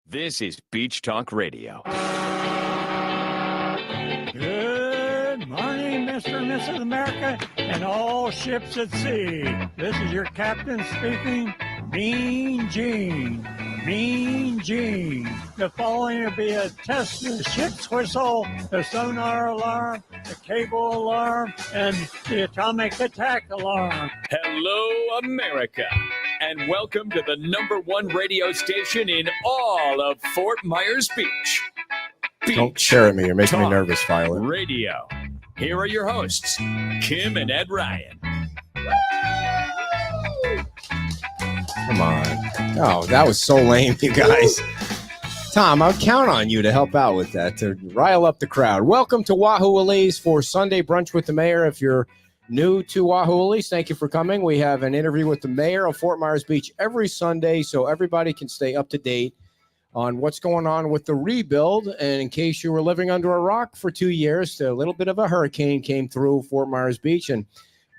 This is Beach Talk Radio. Good morning, Mr. and Mrs. America, and all ships at sea. This is your captain speaking, Mean Gene. Mean Gene. The following will be a test of the ship's whistle, the sonar alarm, the cable alarm, and the atomic attack alarm. Hello, America, and welcome to the #1 radio station in all of Fort Myers Beach. Don't stare at me. You're making me Talk nervous, Violet. Radio. Here are your hosts, Kim and Ed Ryan. Come on. Oh, that was so lame, you guys. Tom, I'll count on you to help out with that, to rile up the crowd. Welcome to Wahoo Elise for Sunday Brunch with the Mayor. If you're new to Wahoo Elise, thank you for coming. We have an interview with the mayor of Fort Myers Beach every Sunday so everybody can stay up to date on what's going on with the rebuild. And in case you were living under a rock for 2 years, a little bit of a hurricane came through Fort Myers Beach and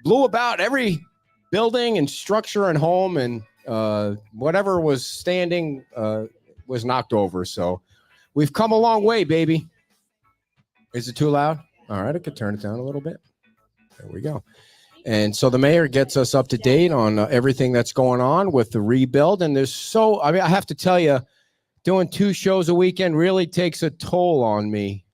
blew about every building and structure and home, and whatever was standing was knocked over. So we've come a long way, baby. Is it too loud? All right, I could turn it down a little bit. There we go. And so the mayor gets us up to date on everything that's going on with the rebuild. And I have to tell you, doing 2 shows a weekend really takes a toll on me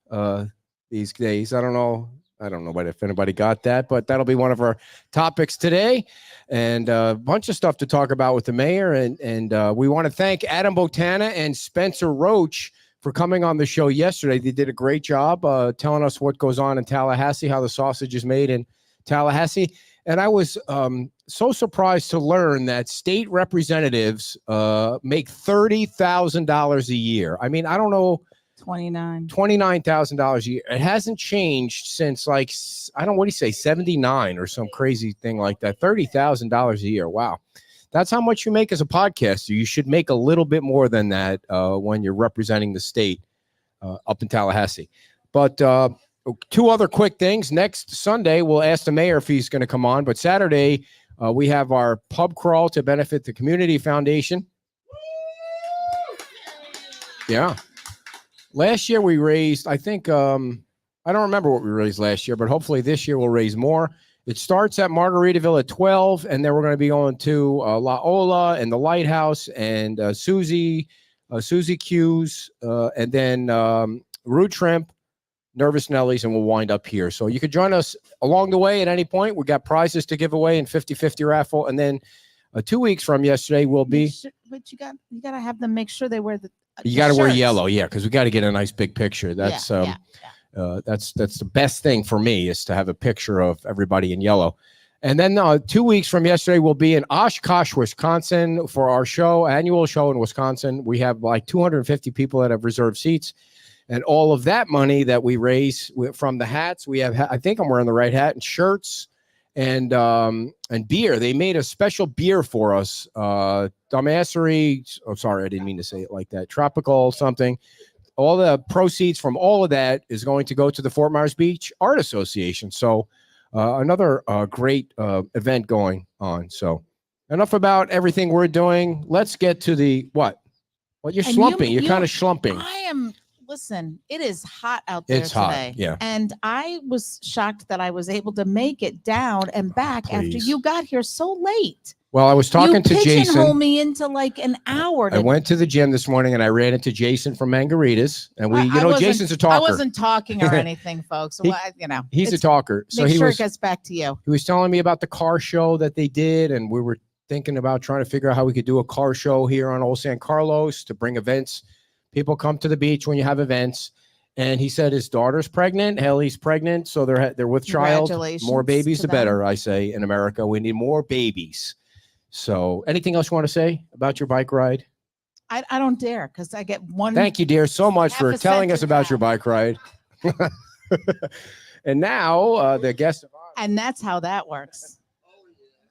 these days. I don't know if anybody got that, but that'll be one of our topics today, and a bunch of stuff to talk about with the mayor. And we want to thank Adam Botana and Spencer Roach for coming on the show yesterday. They did a great job telling us what goes on in Tallahassee, how the sausage is made in Tallahassee. And I was so surprised to learn that state representatives make $30,000 a year. I mean, I don't know. $29,000 a year. It hasn't changed since, like, I don't know, what do you say, 79 or some crazy thing like that. $30,000 a year. Wow. That's how much you make as a podcaster. You should make a little bit more than that when you're representing the state up in Tallahassee. But 2 other quick things. Next Sunday, we'll ask the mayor if he's going to come on. But Saturday, we have our pub crawl to benefit the Community Foundation. Yeah. Last year we raised, I think, I don't remember what we raised last year, but hopefully this year we'll raise more. It starts at Margaritaville at 12, and then we're going to be going to La Ola and the Lighthouse and Susie Q's, and then Root Shrimp, Nervous Nellies, and we'll wind up here. So you could join us along the way at any point. We got prizes to give away in 50-50 raffle, and then 2 weeks from yesterday will be. But you got to have them make sure they wear the. You got to wear yellow, yeah, because we got to get a nice big picture. That's that's the best thing for me, is to have a picture of everybody in yellow. And then 2 weeks from yesterday, we'll be in Oshkosh, Wisconsin for our annual show in Wisconsin. We have like 250 people that have reserved seats, and all of that money that we raise from the hats, we have. I think I'm wearing the right hat, and shirts. And beer. They made a special beer for us. Dumbassery. Oh, sorry, I didn't mean to say it like that. Tropical something. All the proceeds from all of that is going to go to the Fort Myers Beach Art Association. So another great event going on. So enough about everything we're doing. Let's get to the what? Well, you're slumping. You're kind of slumping. I am. Listen, it is hot out there today. Hot, yeah. And I was shocked that I was able to make it down and back after you got here so late. Well, I was talking to Jason. You pigeonholed me into like an hour. I went to the gym this morning and I ran into Jason from Mangaritas, and Jason's a talker. I wasn't talking or anything, folks. So he's a talker. So it gets back to you. He was telling me about the car show that they did, and we were thinking about trying to figure out how we could do a car show here on Old San Carlos to bring events. People come to the beach when you have events. And he said his daughter's pregnant. Haley's pregnant. So they're with child. More babies, the better, I say, in America. We need more babies. So anything else you want to say about your bike ride? I don't dare, because I get one. Thank you, dear, so much for telling us about your bike ride. And now the guest of honor. And that's how that works.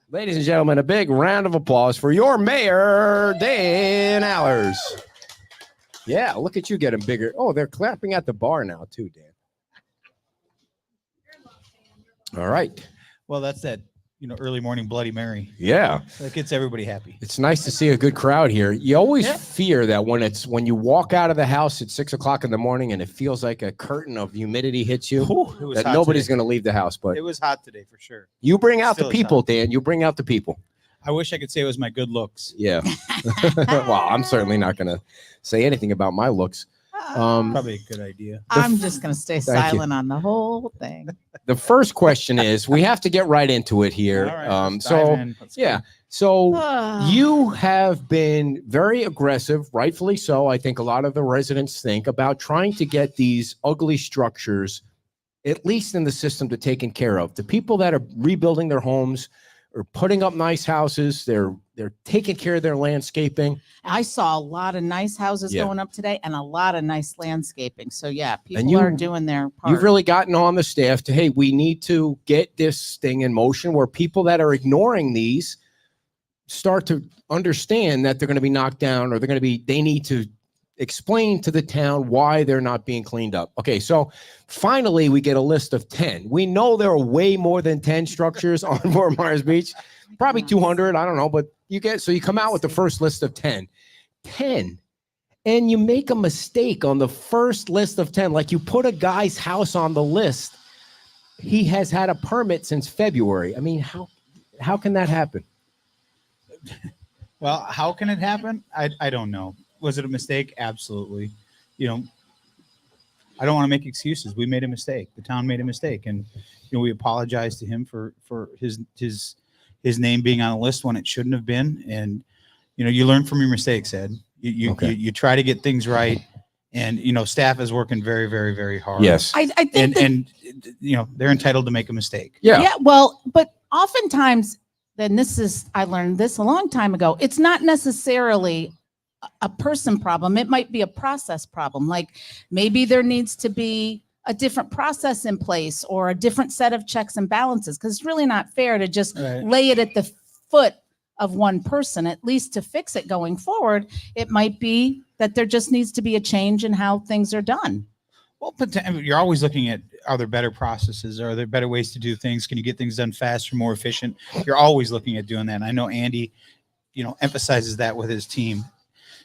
Ladies and gentlemen, a big round of applause for your mayor, Dan Allers. Yeah, look at you getting bigger. Oh, they're clapping at the bar now too, Dan. All right. Well, that's that early morning Bloody Mary. Yeah. That gets everybody happy. It's nice to see a good crowd here. You always fear that when you walk out of the house at 6 o'clock in the morning and it feels like a curtain of humidity hits you, that nobody's going to leave the house. But it was hot today for sure. You bring out the people, Dan. You bring out the people. I wish I could say it was my good looks. Yeah. Well, I'm certainly not going to say anything about my looks. Probably a good idea. I'm just going to stay silent on the whole thing. The first question is, we have to get right into it here. All right, So you have been very aggressive, rightfully so. I think a lot of the residents think about trying to get these ugly structures, at least in the system, to taken care of. The people that are rebuilding their homes or putting up nice houses, they're taking care of their landscaping. I saw a lot of nice houses going up today and a lot of nice landscaping. So people are doing their part. You've really gotten on the staff to, hey, we need to get this thing in motion where people that are ignoring these start to understand that they're going to be knocked down, or they need to explain to the town why they're not being cleaned up. Okay, so finally we get a list of 10. We know there are way more than 10 structures on Fort Myers Beach, probably 200, I don't know, but you come out with the first list of 10. And you make a mistake on the first list of 10, like you put a guy's house on the list. He has had a permit since February. I mean, how can that happen? Well, how can it happen? I don't know. Was it a mistake? Absolutely. I don't want to make excuses. We made a mistake. The town made a mistake, and we apologize to him for his name being on a list when it shouldn't have been. And you learn from your mistakes, Ed. You try to get things right, and staff is working very, very, very hard. Yes, I think and they're entitled to make a mistake. Yeah. Well, but oftentimes, I learned this a long time ago. It's not necessarily a person problem. It might be a process problem. Like maybe there needs to be a different process in place or a different set of checks and balances, because it's really not fair to just lay it at the foot of one person. At least to fix it going forward, it might be that there just needs to be a change in how things are done. Well, but you're always looking at, are there better processes? Are there better ways to do things? Can you get things done faster, more efficient? You're always looking at doing that. And I know Andy, emphasizes that with his team.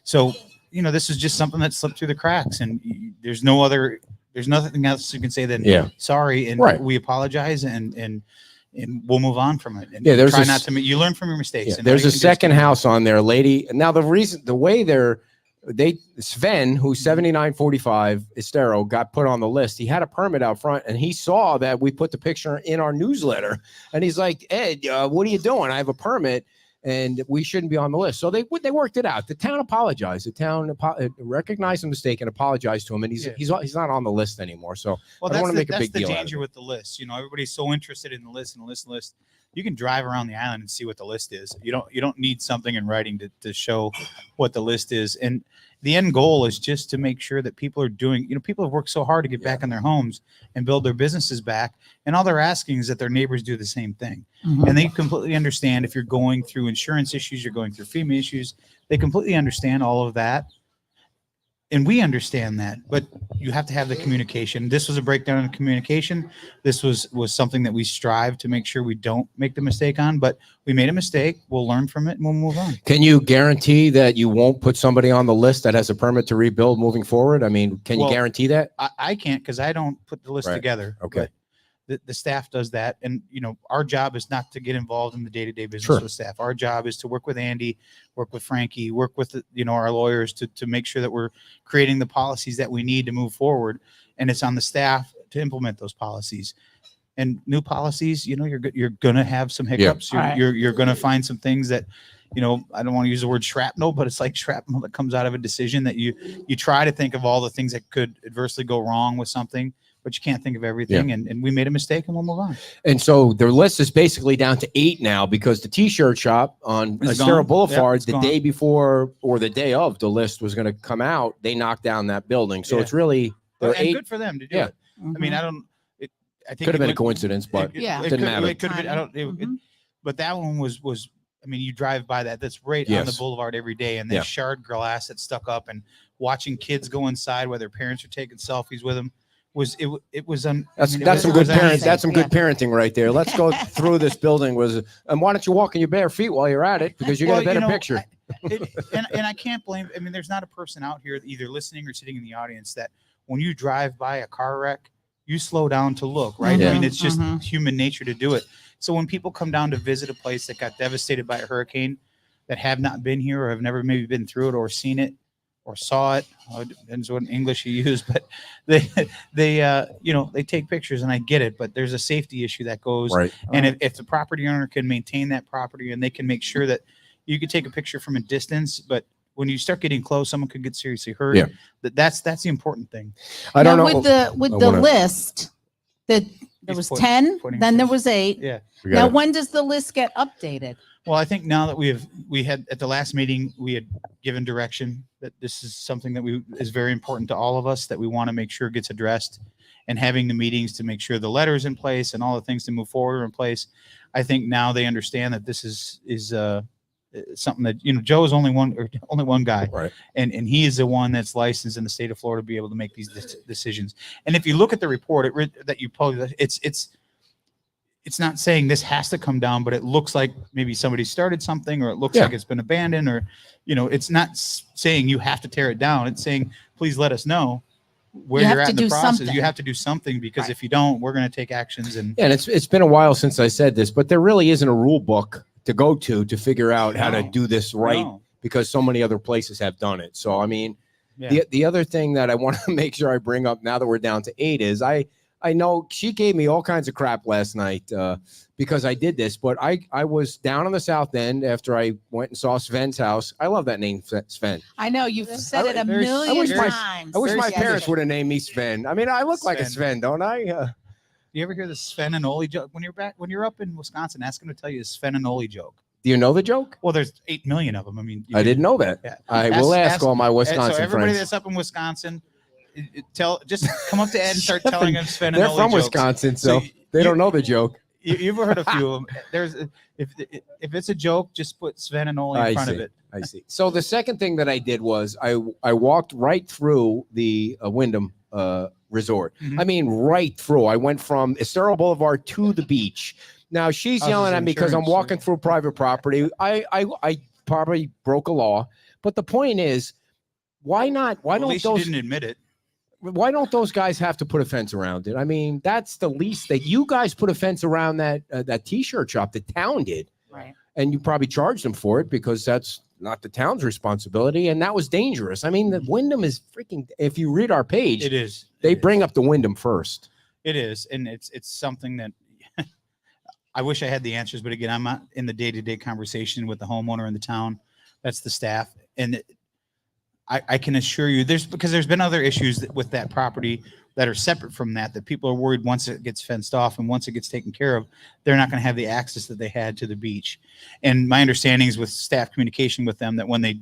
So, this is just something that slipped through the cracks, and there's nothing else you can say than sorry, and we apologize, and we'll move on from it. And there's try not to you learn from your mistakes. And there's a second house on there, lady. Now the way Sven, who's 7945 Estero, got put on the list. He had a permit out front, and he saw that we put the picture in our newsletter, and he's like, Ed, what are you doing? I have a permit, and we shouldn't be on the list. So they worked it out. The town apologized. The town recognized the mistake and apologized to him, and he's not on the list anymore. So I don't want to make a big deal. That's the danger with the list. Everybody's so interested in the list and the list. You can drive around the island and see what the list is. You don't need something in writing to show what the list is. And the end goal is just to make sure that people are doing, people have worked so hard to get back in their homes and build their businesses back. And all they're asking is that their neighbors do the same thing. Mm-hmm. And they completely understand if you're going through insurance issues, you're going through FEMA issues, they completely understand all of that. And we understand that, but you have to have the communication. This was a breakdown in communication. This was something that we strive to make sure we don't make the mistake on, but we made a mistake. We'll learn from it and we'll move on. Can you guarantee that you won't put somebody on the list that has a permit to rebuild moving forward? I mean, can you guarantee that? I can't, because I don't put the list together. Okay. The staff does that. And, our job is not to get involved in the day-to-day business with staff. Our job is to work with Andy, work with Frankie, work with, our lawyers to make sure that we're creating the policies that we need to move forward. And it's on the staff to implement those policies. And new policies, you're going to have some hiccups. You're going to find some things that, I don't want to use the word shrapnel, but it's like shrapnel that comes out of a decision that you try to think of all the things that could adversely go wrong with something, but you can't think of everything. And we made a mistake and we'll move on. And so their list is basically down to 8 now, because the t-shirt shop on Estero Boulevard, the day before or the day of the list was going to come out, they knocked down that building. So it's really, and good for them to do it. Mm-hmm. I mean, I think could have been a coincidence, but it didn't matter. It could have been, but that one was, I mean, you drive by that. That's right on the boulevard every day. And that shard glass that's stuck up, and watching kids go inside while their parents are taking selfies with them. it was on. That's I mean, that's some it good was parents. amazing. That's some good parenting right there. Let's go through this building. And why don't you walk in your bare feet while you're at it, because you get a better picture. And I can't blame. I mean, there's not a person out here either listening or sitting in the audience that when you drive by a car wreck, you slow down to look, right? Yeah. I mean, it's just human nature to do it. So when people come down to visit a place that got devastated by a hurricane, that have not been here or have never maybe been through it or seen it or saw it, depends what English you use, but they take pictures, and I get it, but there's a safety issue that goes. Right. And if the property owner can maintain that property and they can make sure that you could take a picture from a distance, but when you start getting close, someone could get seriously hurt. Yeah. That's the important thing. I don't know. With the list that there was 10, then there was 8. Yeah. Now, when does the list get updated? Well, I think now that we had at the last meeting, we had given direction that this is something that is very important to all of us, that we want to make sure gets addressed, and having the meetings to make sure the letter's in place and all the things to move forward are in place. I think now they understand that this is something that, Joe is only one guy, Right. And he is the one that's licensed in the state of Florida to be able to make these decisions. And if you look at the report that you posted, it's not saying this has to come down, but it looks like maybe somebody started something, or it looks like it's been abandoned, or it's not saying you have to tear it down. It's saying, please let us know where you're at in the process. Something. You have to do something, because if you don't, we're going to take actions. And it's been a while since I said this, but there really isn't a rule book to go to figure out how to do this right, because so many other places have done it. So, I mean, the other thing that I want to make sure I bring up now that we're down to 8 is I know she gave me all kinds of crap last night because I did this, but I was down on the South End after I went and saw Sven's house. I love that name, Sven. I know you've said it a million times. I wish my parents would have named me Sven. I mean, I look like a Sven, don't I? You ever hear the Sven and Oli joke? When you're up in Wisconsin, ask them to tell you a Sven and Oli joke. Do you know the joke? Well, there's 8 million of them. I mean, I didn't know that. Yeah. I will ask all my Wisconsin so everybody friends. that's up in Wisconsin, just come up to Ed and start telling them Sven and Oli They're from jokes. Wisconsin, so they don't know the joke. You've heard a few of them. There's if it's a joke, just put Sven and Oli in front of it. I see. So the second thing that I did was I walked right through the Wyndham Resort. Mm-hmm. I mean, right through. I went from Estero Boulevard to the beach. Now she's yelling at me because I'm walking through private property. I probably broke a law, but the point is, why not? Why don't those? Didn't admit it. Why don't those guys have to put a fence around it? I mean, that's the least that you guys put a fence around that T-shirt shop. The town did, right? And you probably charged them for it because that's not the town's responsibility, and that was dangerous. I mean, the Wyndham is freaking. If you read our page, it is. They bring up the Wyndham first. It is, and it's something that I wish I had the answers, but again, I'm not in the day-to-day conversation with the homeowner in the town. That's the staff, and I can assure you, because there's been other issues with that property that are separate from that people are worried once it gets fenced off and once it gets taken care of, they're not going to have the access that they had to the beach. And my understanding is with staff communication with them that when they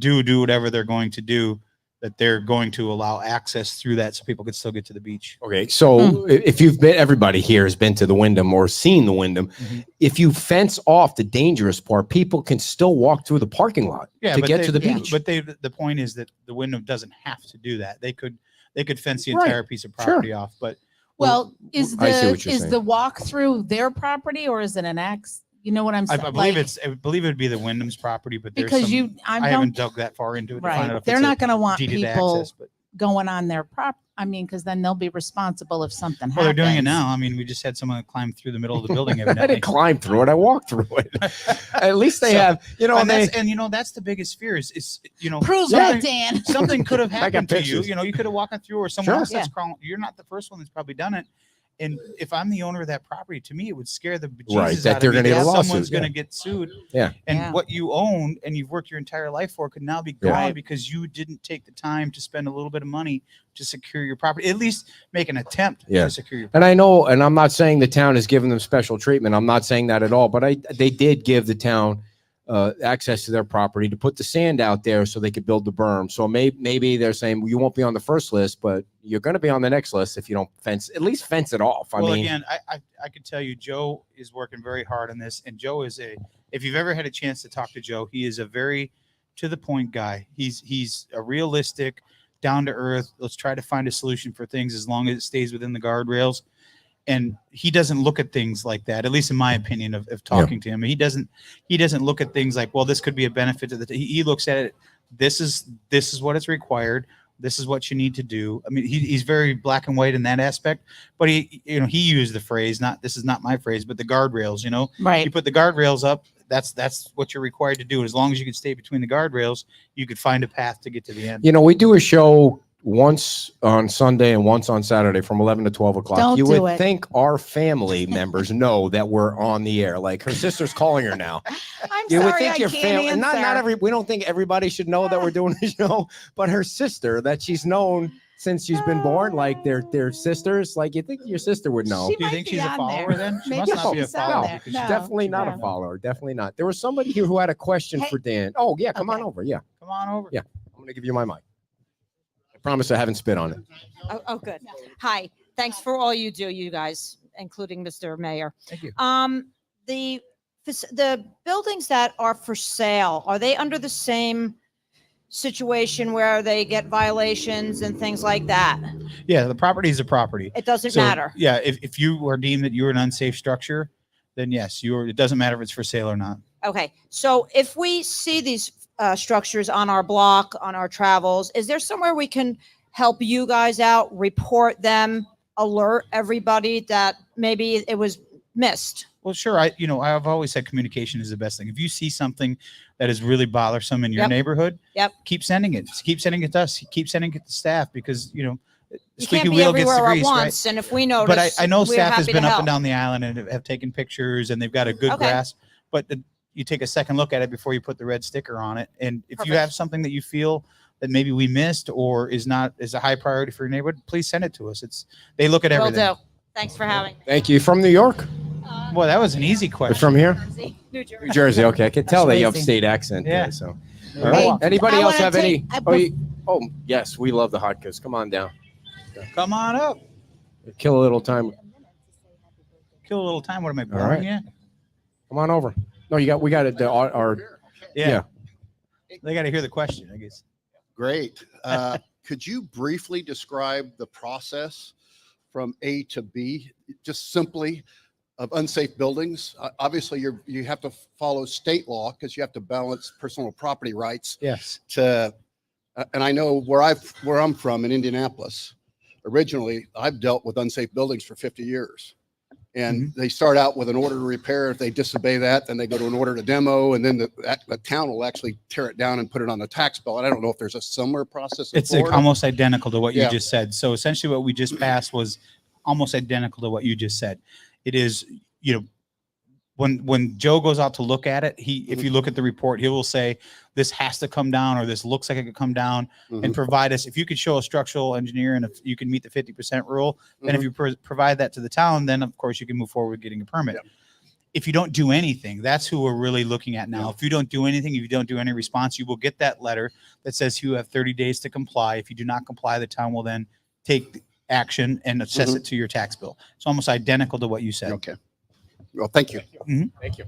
do whatever they're going to do, that they're going to allow access through that so people can still get to the beach. Okay, so if you've been, everybody here has been to the Wyndham or seen the Wyndham. Mm-hmm. If you fence off the dangerous part, people can still walk through the parking lot to get to the beach. But the point is that the Wyndham doesn't have to do that. They could fence the entire piece of property off. But is the walk through their property, or is it an X? You know what I'm saying? I believe it would be the Wyndham's property, but I haven't dug that far into it. Right. To find out if they're not going to want people access, going on their property. I mean, because then they'll be responsible if something happens. Well, they're doing it now. I mean, we just had someone climb through the middle of the building. I didn't climb through it. I walked through it. At least they have, that's the biggest fear is prove that, Dan. Something could have happened to you. You could have walked through, or someone else that's crawling. You're not the first one that's probably done it. And if I'm the owner of that property, to me, it would scare the bejesus out of me that someone's going to get sued. Yeah. And what you own and you've worked your entire life for could now be gone because you didn't take the time to spend a little bit of money to secure your property, at least make an attempt to secure your property. And I know, and I'm not saying the town is giving them special treatment. I'm not saying that at all, but they did give the town access to their property to put the sand out there so they could build the berm. So maybe they're saying, well, you won't be on the first list, but you're going to be on the next list if you don't fence it off. I mean, again, I could tell you, Joe is working very hard on this, and Joe is if you've ever had a chance to talk to Joe, he is a very to the point guy. He's a realistic, down to earth. Let's try to find a solution for things as long as it stays within the guardrails. And he doesn't look at things like that, at least in my opinion of talking to him. He doesn't look at things like, well, this could be a benefit to he looks at it. This is what is required. This is what you need to do. I mean, he's very black and white in that aspect, but he used the phrase, this is not my phrase, but the guardrails, Right. You put the guardrails up. That's what you're required to do. As long as you can stay between the guardrails, you could find a path to get to the end. We do a show once on Sunday and once on Saturday from 11 to 12 o'clock. Don't you do would it. think our family members know that we're on the air. Like her sister's calling her now. I'm You would sorry, think I your can't family, answer. not we don't think everybody should know that we're doing the show, but her sister that she's known since she's been born, like they're sisters. Like you think your sister would know. She Do you might think be she's a on follower there. then? She Maybe must not be a she's on follower. there. because No. she- Definitely not a No. follower. Definitely not. There was somebody here who had a question for Dan. Oh yeah, come on Okay. over. Yeah, Come on over. Yeah. I'm gonna give you my mic. I promise I haven't spit on it. Oh, good. Hi. Thanks for all you do, you guys, including Mr. Mayor. Thank you. The buildings that are for sale, are they under the same situation where they get violations and things like that? Yeah, the property is a property. It doesn't So, matter. Yeah, if you are deemed that you're an unsafe structure, then yes, it doesn't matter if it's for sale or not. Okay. So if we see these structures on our block, on our travels, is there somewhere we can help you guys out, report them, alert everybody that maybe it was missed? Well, sure. I've always said communication is the best thing. If you see something that is really bothersome in your Yep. neighborhood, Yep. keep sending it. Keep sending it to us. Keep sending it to staff because, You squeaky can't be wheel gets the everywhere at grease, right? once. And if we notice, But I know we're staff has happy been to up help. and down the island and have taken pictures and they've got a good Okay. grasp. But you take a second look at it before you put the red sticker on it. And if you Perfect. have something that you feel that maybe we missed or is a high priority for your neighborhood, please send it to us. They look at Will everything. do. Thanks for having me. Thank you. From New York? Well, that was an easy You're question. from here? New Jersey. New Jersey. Okay, I can tell that you have Amazing. state accent. Yeah. There, so. Hey, All right. Anybody I else wanna have take- any? Oh, yes, we love the hot cooks. Come on down. Come on up. Kill a little time. Kill a little time. What am I All right. boring you? Come on over. No, we got it. Our Yeah. They got to hear the question, I guess. Great. Could you briefly describe the process from A to B, just simply of unsafe buildings? Obviously, you have to follow state law because you have to balance personal property rights Yes. to, and I know where I'm from in Indianapolis. Originally, I've dealt with unsafe buildings for 50 years. And they start out with an order to repair. If they disobey that, then they go to an order to demo, and then the town will actually tear it down and put it on the tax bill. And I don't know if there's a similar process. In It's Florida. almost identical to what you Yeah. just said. So essentially what we just passed was almost identical to what you just said. It is, when Joe goes out to look at it, if you look at the report, he will say, this has to come down, or this looks like it could come down, and provide us, if you could show a structural engineer and if you can meet the 50% rule, then if you provide that to the town, then of course you can move forward with getting a permit. Yep. If you don't do anything, that's who we're really looking at now. Yeah. If you don't do anything, if you don't do any response, you will get that letter that says you have 30 days to comply. If you do not comply, the town will then take action and assess it to your tax bill. It's almost identical to what you said. Okay. Well, thank you. Thank you.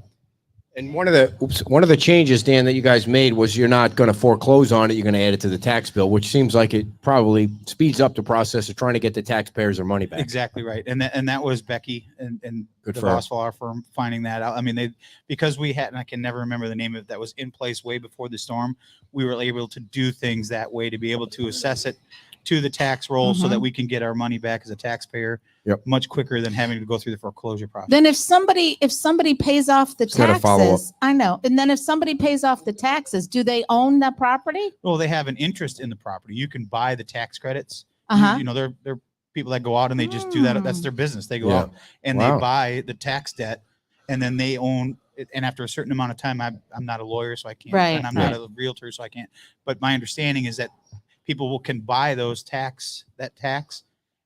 And one of the changes, Dan, that you guys made was you're not going to foreclose on it. You're going to add it to the tax bill, which seems like it probably speeds up the process of trying to get the taxpayers their money back. Exactly right. And that was Becky and Good the for her. Voss Law Firm finding that out. I mean, because we had, and I can never remember the name of it, that was in place way before the storm. We were able to do things that way to be able to assess it to the tax roll so that we can get our money back as a taxpayer much quicker than having to go through the foreclosure process. Then if somebody pays off the gotta follow up. taxes, I know. And then if somebody pays off the taxes, do they own that property? Well, they have an interest in the property. You can buy the tax credits. Uh-huh. They're people that go out and they just do that. That's their business. They go Yeah. out and Wow. they buy the tax debt, and then they own it. And after a certain amount of time, I'm not a lawyer, so I can't, Right, and I'm not a realtor, so I can't. But my understanding is that people can buy that tax,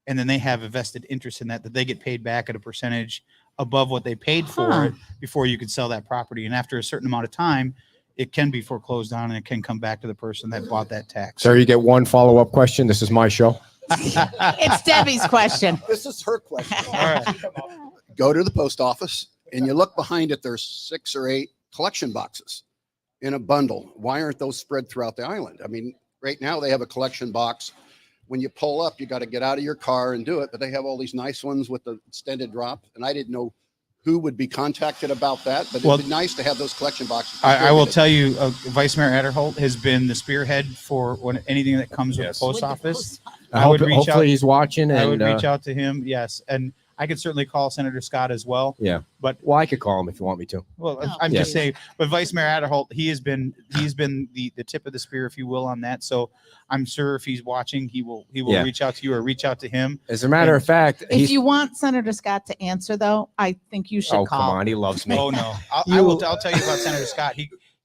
and then they have a vested interest in that they get paid back at a percentage above what they paid for Huh. it before you could sell that property. And after a certain amount of time, it can be foreclosed on and it can come back to the person that bought that tax. Sir, you get one follow-up question. This is my show. It's Debbie's question. This is her question. All right. Go to the post office and you look behind it. There's 6 or 8 collection boxes in a bundle. Why aren't those spread throughout the island? I mean, Right now they have a collection box. When you pull up, you got to get out of your car and do it. But they have all these nice ones with the extended drop. And I didn't know who would be contacted about that, but it'd be nice to have those collection boxes. I will tell you, Vice Mayor Adderholt has been the spearhead for anything that comes with the post office. I would reach hopefully out. he's watching. I And, would reach out to him. Yes. And I could certainly call Senator Scott as well. Yeah. But well, I could call him if you want me to. Well, Oh, I'm yeah. just saying, but Vice Mayor Adderholt, he's been the tip of the spear, if you will, on that. So I'm sure if he's watching, he will Yeah. reach out to you or reach out to him. As a matter of fact, If you want Senator Scott to answer, though, I think you should oh, call. come on, he loves me. Oh no, I'll tell you about Senator Scott.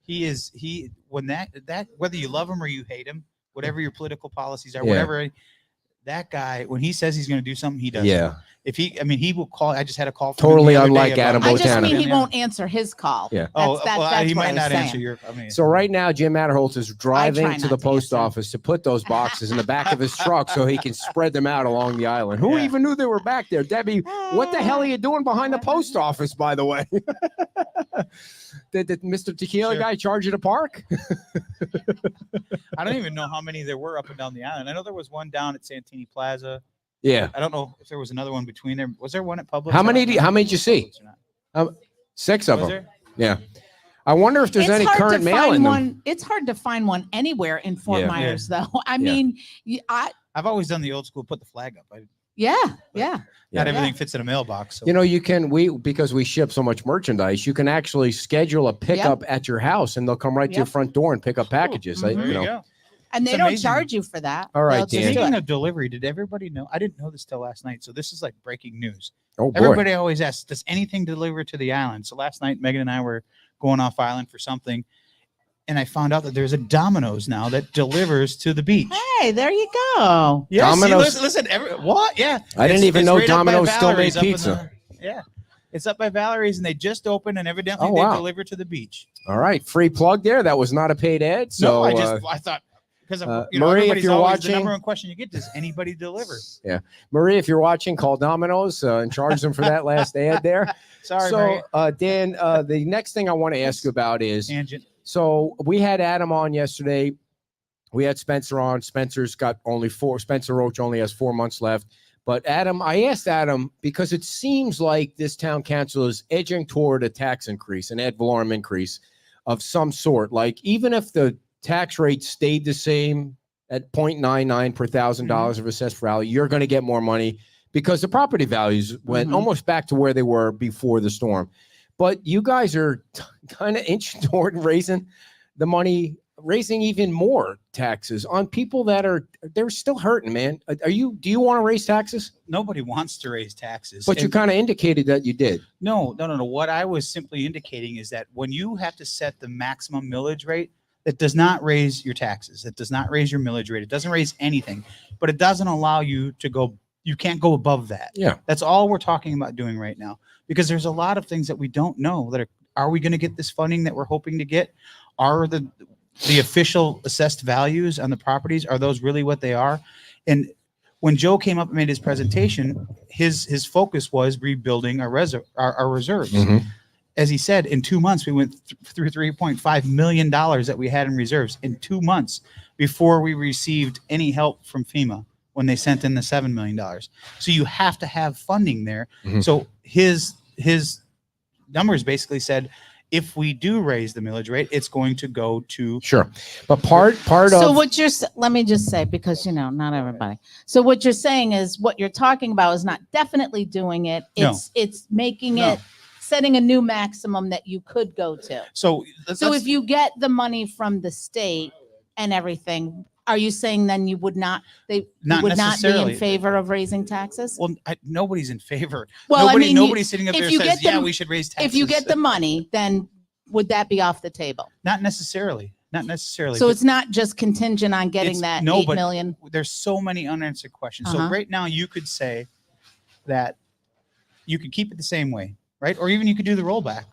He when that whether you love him or you hate him, whatever your political policies are, Yeah. whatever, that guy, when he says he's going to do something, he does. Yeah. If he will call. I just had a call from Totally him the other unlike day about Adam it. I just Botana. mean he Yeah. won't answer his call. Yeah. Oh, That's well, he what I might was not saying. answer your. I mean, So right now, Jim Adderholt is driving try to the not to post answer. office to put those boxes in the back of his truck so he can spread them out along the island. Who Yeah. even knew they were back there? Debbie, what the hell are you doing behind the post office, by the way? Did Mr. Tequila Sure. guy charge you to park? I don't even know how many there were up and down the island. I know there was one down at Santini Plaza. Yeah. I don't know if there was another one between there. Was there one at Publix? How I many don't did- know how if many it did you was see? Publix or not. 6 of Was them. there? Yeah. I wonder if there's any hard current to mail find in them. one. It's hard to find one anywhere in Fort Yeah. Myers, though. I Yeah. mean, I've always done the old school, put the flag up. yeah. Not Yeah. everything fits in a mailbox. So. You know, because we ship so much merchandise, you can actually schedule a pickup at your house and they'll come right to your Yep. front door and pick up packages. Mhm. there You you know, go. And they It's don't amazing. charge you for that. All right, They'll just Dan. do Speaking it. of delivery, did everybody know? I didn't know this till last night. So this is like breaking news. oh boy. Everybody always asks, does anything deliver to the island? So last night, Megan and I were going off island for something. And I found out that there's a Domino's now that delivers to the beach. Hey, there you go. Yeah, see, Domino's- listen, what? Yeah. I didn't even It's know right up by Domino's still made Valerie's up in pizza. yeah. It's up by Valerie's and they just opened and evidently Oh, they wow. deliver to the beach. All right. Free plug there. That was not a paid ad. So No, I thought because Marie, if everybody's you're always watching- the number one question you get, does anybody deliver? Marie, if you're watching, call Domino's and charge them for that last ad there. Sorry, Marie. So, Dan, the next thing I want to ask you about is, Tangent. so we had Adam on yesterday. We had Spencer on. Spencer's got only 4. Spencer Roach only has 4 months left. But Adam, I asked Adam because it seems like this town council is edging toward a tax increase, an ad valorem increase of some sort. Like even if the tax rate stayed the same at 0.99 per $1,000 of assessed value, you're going to get more money because the property values went Mhm. almost back to where they were before the storm. But you guys are kind of inching toward raising the money, raising even more taxes on people that they're still hurting, man. Do you want to raise taxes? Nobody wants to raise taxes. But you And- kind of indicated that you did. No. What I was simply indicating is that when you have to set the maximum millage rate, that does not raise your taxes. It does not raise your millage rate. It doesn't raise anything, but it doesn't allow you to go. You can't go above that. Yeah. That's all we're talking about doing right now, because there's a lot of things that we don't know that are we going to get this funding that we're hoping to get? Are the official assessed values on the properties, are those really what they are? And when Joe came up and made his presentation, his focus was rebuilding our reserves. As he said, in 2 months, we went through $3.5 million that we had in reserves in 2 months before we received any help from FEMA when they sent in the $7 million. So you have to have funding there. Mhm. So his numbers basically said, if we do raise the millage rate, it's going to go to Sure. But part So of what let me just say, because not everybody. So what you're saying is what you're talking about is not definitely doing it. No. It's making No. it, setting a new maximum that you could go to. so. So if you get the money from the state and everything, are you saying then you would not, Not would not be necessarily. in favor of raising taxes? well, nobody's in favor. Well, I mean, nobody's sitting up if there you says, get yeah, them- we should raise taxes. if you get the money, then would that be off the table? Not necessarily. Not necessarily. So but it's not just contingent on getting It's- that no, 8 but- million? there's so many unanswered questions. So Uh-huh. right now you could say that you could keep it the same way, right? Or even you could do the rollback,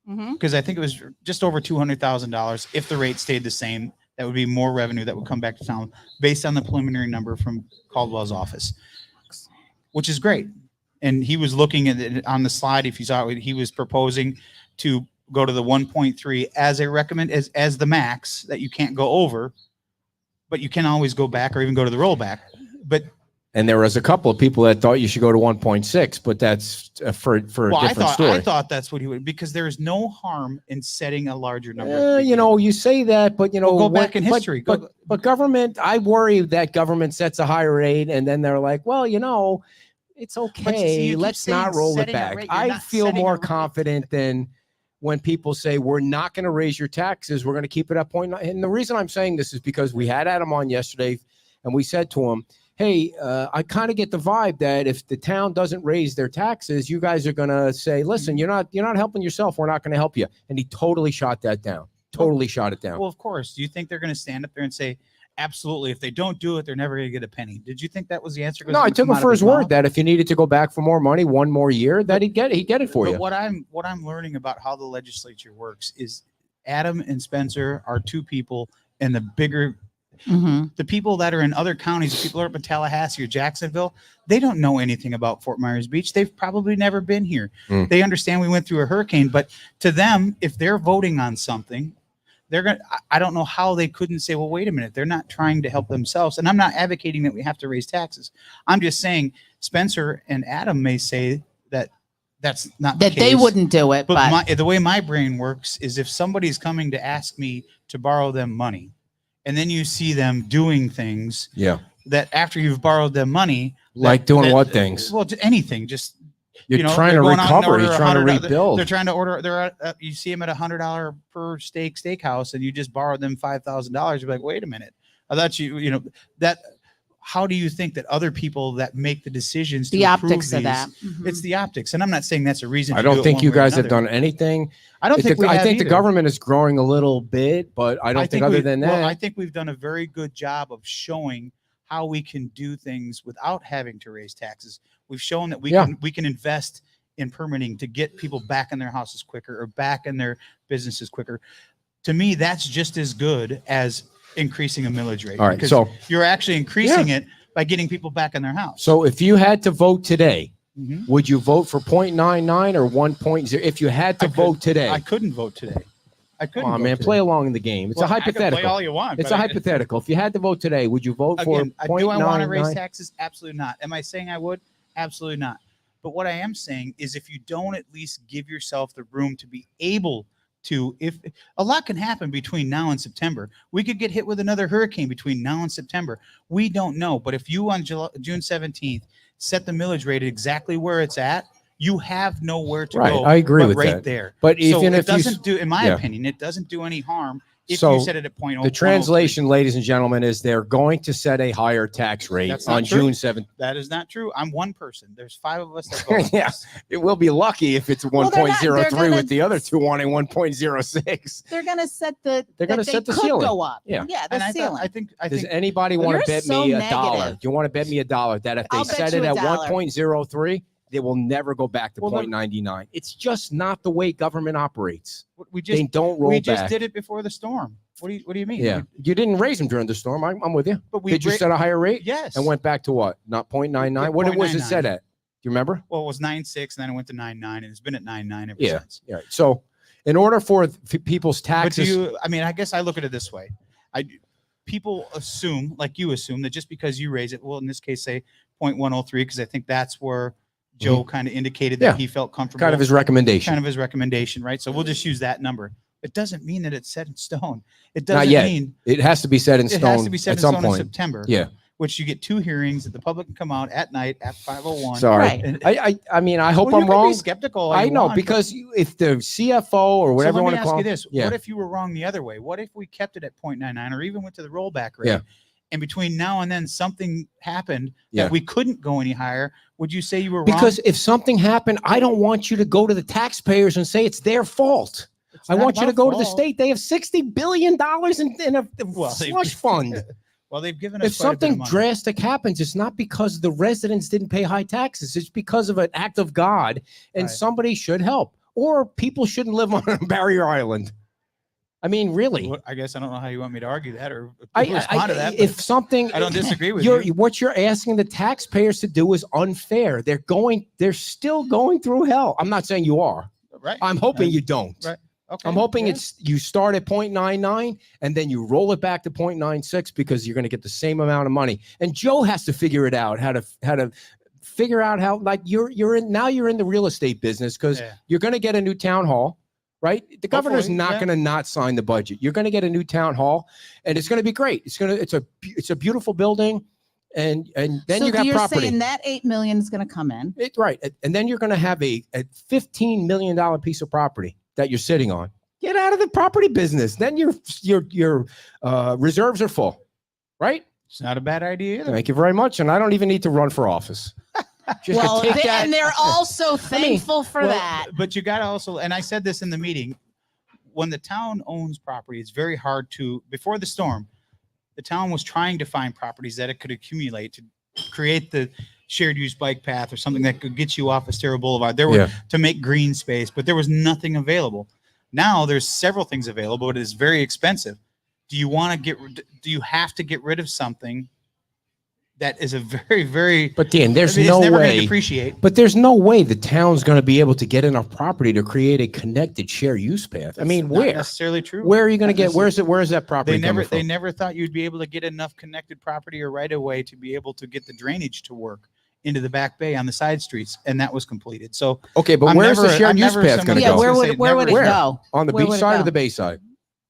Mhm. because I think it was just over $200,000. If the rate stayed the same, that would be more revenue that would come back to town based on the preliminary number from Caldwell's office, which is great. And he was looking at it on the slide. If you saw it, he was proposing to go to the 1.3 as a recommend as the max that you can't go over. but you can always go back or even go to the rollback. But And there was a couple of people that thought you should go to 1.6, but that's for a different story. I thought that's what he would, because there is no harm in setting a larger number. You know, you say that, but you know, Go back in history. But government, I worry that government sets a higher rate, and then they're like, well, you know, it's okay. you keep Let's not saying roll it setting a back. rate. You're I not feel setting a more rate. confident than when people say we're not going to raise your taxes. We're going to keep it at 0.9. And the reason I'm saying this is because we had Adam on yesterday, and we said to him, hey, I kind of get the vibe that if the town doesn't raise their taxes, you guys are going to say, listen, you're not helping yourself. We're not going to help you. And he totally shot that down. Totally shot it down. Well, of course. Do you think they're going to stand up there and say, absolutely, if they don't do it, they're never going to get a penny? Did you think that was the answer? No, I took him for his word that if you needed to go back for more money, one more year, that he'd get it for you. What I'm learning about how the legislature works is Adam and Spencer are two people, and the bigger the people that are in other counties, the people that are up in Tallahassee or Jacksonville, they don't know anything about Fort Myers Beach. They've probably never been here. They understand we went through a hurricane, but to them, if they're voting on something, I don't know how they couldn't say, well, wait a minute, they're not trying to help themselves. And I'm not advocating that we have to raise taxes. I'm just saying Spencer and Adam may say that that's not That the they case. wouldn't do it, but The way my brain works is if somebody's coming to ask me to borrow them money, and then you see them doing things that after you've borrowed them money, like doing what things? Well, anything, just You're trying to recover. You're trying to rebuild. They're trying to order. You see them at $100 per steakhouse, and you just borrowed them $5,000. You're like, wait a minute. I thought that. How do you think that other people that make the decisions? The optics of that. It's the optics, and I'm not saying that's a reason. I don't think you guys have done anything. I don't think. I think the government is growing a little bit, but I don't think other than that. Well, I think we've done a very good job of showing how we can do things without having to raise taxes. We've shown that we can invest in permitting to get people back in their houses quicker or back in their businesses quicker. To me, that's just as good as increasing a millage rate. All right, so you're actually increasing it by getting people back in their house. So if you had to vote today, would you vote for 0.99 or 1.0? If you had to vote today, I couldn't vote today. I couldn't. Come on, man, play along in the game. It's a hypothetical. I can play all you want. It's a hypothetical. If you had to vote today, would you vote for 0.99? Do I want to raise taxes? Absolutely not. Am I saying I would? Absolutely not. But what I am saying is if you don't at least give yourself the room to be able to, if a lot can happen between now and September, we could get hit with another hurricane between now and September. We don't know. But if you on June 17th set the millage rate exactly where it's at, you have nowhere to go. I agree with right that. there. But even if it doesn't do, in my opinion, it doesn't do any harm if you set it at 0.0. The translation, ladies and gentlemen, is they're going to set a higher tax rate on June 7th. That is not true. I'm one person. There's 5 of us that vote. It will be lucky if it's 1.03 with the other two wanting 1.06. They're going to set the. They're going to set the ceiling. Go up. Yeah, the ceiling. I think. Does anybody want to bet me $1? Do you want to bet me $1 that if they set it at 1.03? They will never go back to 0.99. It's just not the way government operates. They don't roll back. We just did it before the storm. What do you mean? Yeah, you didn't raise them during the storm. I'm with you. But did you set a higher rate? Yes. And went back to what? Not 0.99. What was it set at? Do you remember? Well, it was 9.6, and then it went to 9.9, and it's been at 9.9 ever since. Yeah. So, in order for people's taxes, I mean, I guess I look at it this way. People assume, like you assume, that just because you raise it, well, in this case, say 0.103, because I think that's where Joe kind of indicated that he felt comfortable. Kind of his recommendation. Right? So we'll just use that number. It doesn't mean that it's set in stone. It doesn't not yet. mean it has to be set in stone. It has to be set at in some stone point. in September. Yeah. Which you get 2 hearings that the public can come out at night at 5:01. Sorry. I mean, I hope I'm you can wrong. Be skeptical. I know, because if the CFO or whatever you want to call it. This. What if you were wrong the other way? What if we kept it at 0.99 or even went to the rollback rate? Yeah. And between now and then something happened that we couldn't go any higher. Would you say you were wrong? Because if something happened, I don't want you to go to the taxpayers and say it's their fault. I want you to go to the state. They have $60 billion in a slush fund. Well, they've given us if something drastic happens, it's not because the residents didn't pay high taxes. It's because of an act of God, and somebody should help. Or people shouldn't live on a barrier island. I mean, really. Well, I guess I don't know how you want me to argue that or respond to that. If something, I don't disagree with you. What you're asking the taxpayers to do is unfair. They're still going through hell. I'm not saying you are. Right. I'm hoping you don't. Right. Okay. I'm hoping yeah. you start at 0.99 and then you roll it back to 0.96 because you're going to get the same amount of money. And Joe has to figure it out how to figure out how, like, you're in the real estate business because you're going to get a new town hall, right? The governor's not going to not sign the budget. You're going to get a new town hall and it's going to be great. It's a beautiful building. And then So you got you're property. saying that $8 million is going to come in. Right. And then you're going to have a $15 million piece of property that you're sitting on. Get out of the property business. Then your reserves are full, right? It's not a bad idea either. Thank you very much. And I don't even need to run for office. Just to Well, take that. and they're also thankful for that. But you got to also, and I said this in the meeting, when the town owns property, it's very hard to, before the storm, the town was trying to find properties that it could accumulate to create the shared use bike path or something that could get you off of Estero Boulevard. There were to make green space, but there was nothing available. Now there's several things available, but it's very expensive. Do you have to get rid of something that is a very, very, But Dan, there's it's no never going to way. depreciate. But there's no way the town's going to be able to get enough property to create a connected shared use path. I mean, Not where? necessarily true. Where are you going to Not get? Where is that property coming from? They never thought you'd be able to get enough connected property or right of way to be able to get the drainage to work into the back bay on the side streets, and that was completed. So Okay, but I'm where's the never- shared I'm use never path going to somebody Yeah, go? else where gonna would say it, where would it Where? go? On the Where beach would it side or go? the bay side?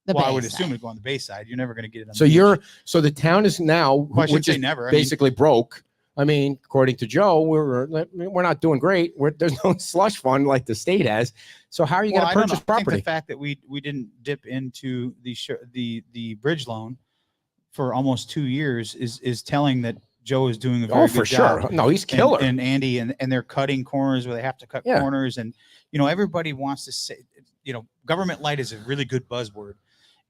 The well, I would base assume side. it'd go on the bay side. You're never going to get it on So the beach. so the town is now, Well, I shouldn't which say is never. I mean, basically broke. I mean, according to Joe, we're not doing great. There's no slush fund like the state has. So how are you well, going I to don't purchase know. I think property? the fact that we didn't dip into the bridge loan for almost 2 years is telling that Joe is doing a very Oh, good for job. sure. No, he's killer. And Andy and they're cutting corners where they have to cut Yeah. corners. And, everybody wants to say, government light is a really good buzzword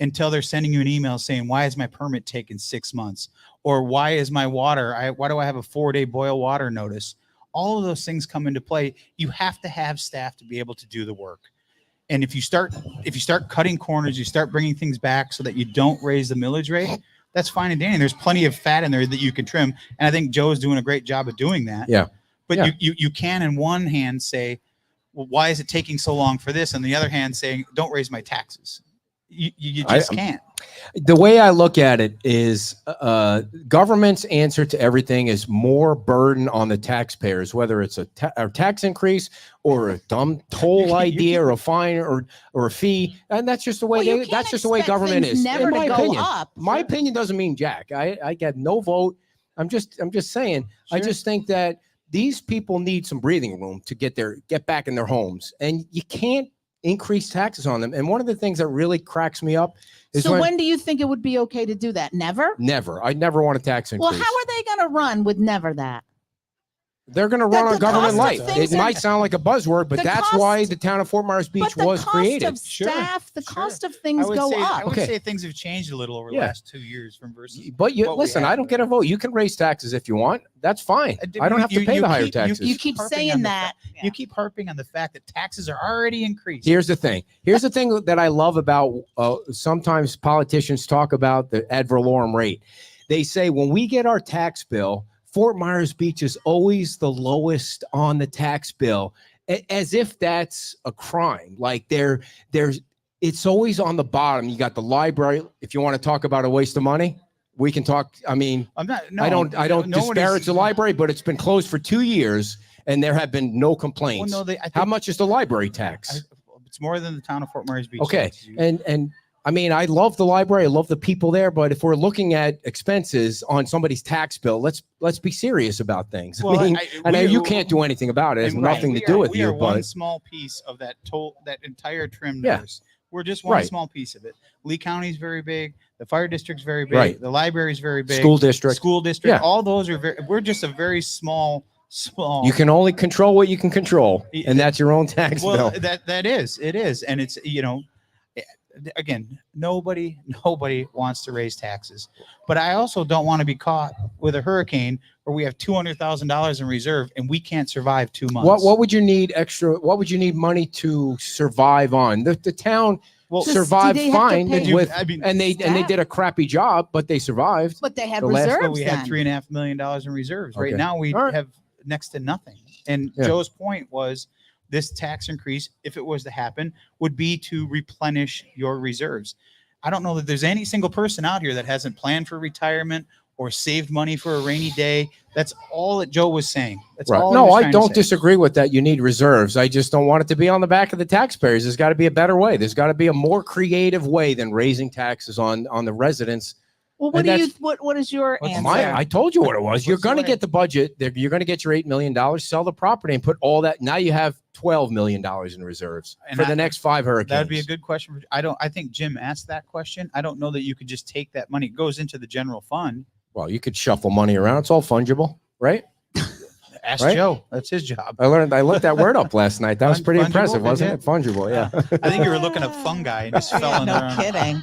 until they're sending you an email saying, why is my permit taking 6 months? Or why is my water, why do I have a 4-day boil water notice? All of those things come into play. You have to have staff to be able to do the work. And if you start cutting corners, you start bringing things back so that you don't raise the millage rate, that's fine and dandy. There's plenty of fat in there that you can trim. And I think Joe is doing a great job of doing that. Yeah. But Yeah. you can, in one hand, say, well, why is it taking so long for this? On the other hand, saying, don't raise my taxes. You just can't. The way I look at it is government's answer to everything is more burden on the taxpayers, whether it's a tax increase or a dumb toll idea or a fine or a fee. And that's just the way Well, you that's can't just the way expect government things is. never In to my go opinion. up. My opinion doesn't mean jack. I get no vote. I'm just saying. I Sure. just think that these people need some breathing room to get back in their homes, and you can't increase taxes on them. And one of the things that really cracks me up is So when do you think it would be okay to do that? Never? never. I never want a tax increase. Well, how are they going to run with never that? They're going to run on the government cost of light. things It are- might sound like a buzzword, but the that's cost- why the town of Fort Myers Beach But the was cost created. of staff, the Sure. cost of I things would go say, I up. would Okay. say things have changed a little over the Yeah. last 2 years from versus. But what we listen, had. I don't get a vote. You can raise taxes if you want. That's fine. I don't have to pay the higher taxes. You keep harping saying on the that. You keep harping on the fact that taxes are already increased. Here's the thing. Here's the thing that I love about sometimes politicians talk about the ad valorem rate. They say when we get our tax bill, Fort Myers Beach is always the lowest on the tax bill, as if that's a crime. Like it's always on the bottom. You got the library. If you want to talk about a waste of money, we can talk. I mean, I'm not. I don't disparage the library, but it's been closed for 2 years and there have been no complaints. Well, no, How much is the library tax? It's more than the town of Fort Myers Beach. Okay. So And I mean, I love the library. I love the people there, but if we're looking at expenses on somebody's tax bill, let's be serious about things. Well, I mean, I know we- you can't do anything about it. It has and nothing we to do are- with we you, are one but small piece of that entire trim Yeah. notice. We're just one Right. small piece of it. Lee County's very big. The fire district's very big. Right. The library's very big. school district. School district. Yeah. All those are we're just a very small. You can only control what you can control, and that's your own tax Well, bill. it is, and it's again, nobody wants to raise taxes, but I also don't want to be caught with a hurricane where we have $200,000 in reserve and we can't survive 2 months. What would you need extra? What would you need money to survive on? The town Well, Just- survived do they have to fine pay- with, I mean, and they staff? did a crappy job, but they survived. But they had The last- reserves but we had then. $3.5 million in reserves. Right Okay. now we All right. have next to nothing. And Yeah. Joe's point was this tax increase, if it was to happen, would be to replenish your reserves. I don't know that there's any single person out here that hasn't planned for retirement or saved money for a rainy day. That's all that Joe was saying. That's Right. all. No, he was I trying to don't say. disagree with that. You need reserves. I just don't want it to be on the back of the taxpayers. There's got to be a better way. There's got to be a more creative way than raising taxes on the residents. Well, what And do you, that's- what is your What's answer? I told you what it was. You're What's the going to way? get the budget. You're going to get your $8 million, sell the property, and put all that. Now you have $12 million in reserves And for the next 5 hurricanes. That would be a good question. I think Jim asked that question. I don't know that you could just take that money. It goes into the general fund. Well, you could shuffle money around. It's all fungible, right? Ask Right? Joe. That's his job. I looked that word up last night. That was pretty Fungible, impressive, is wasn't it? it? Fungible, yeah. I think you were looking up fungi and just fell in no there. kidding.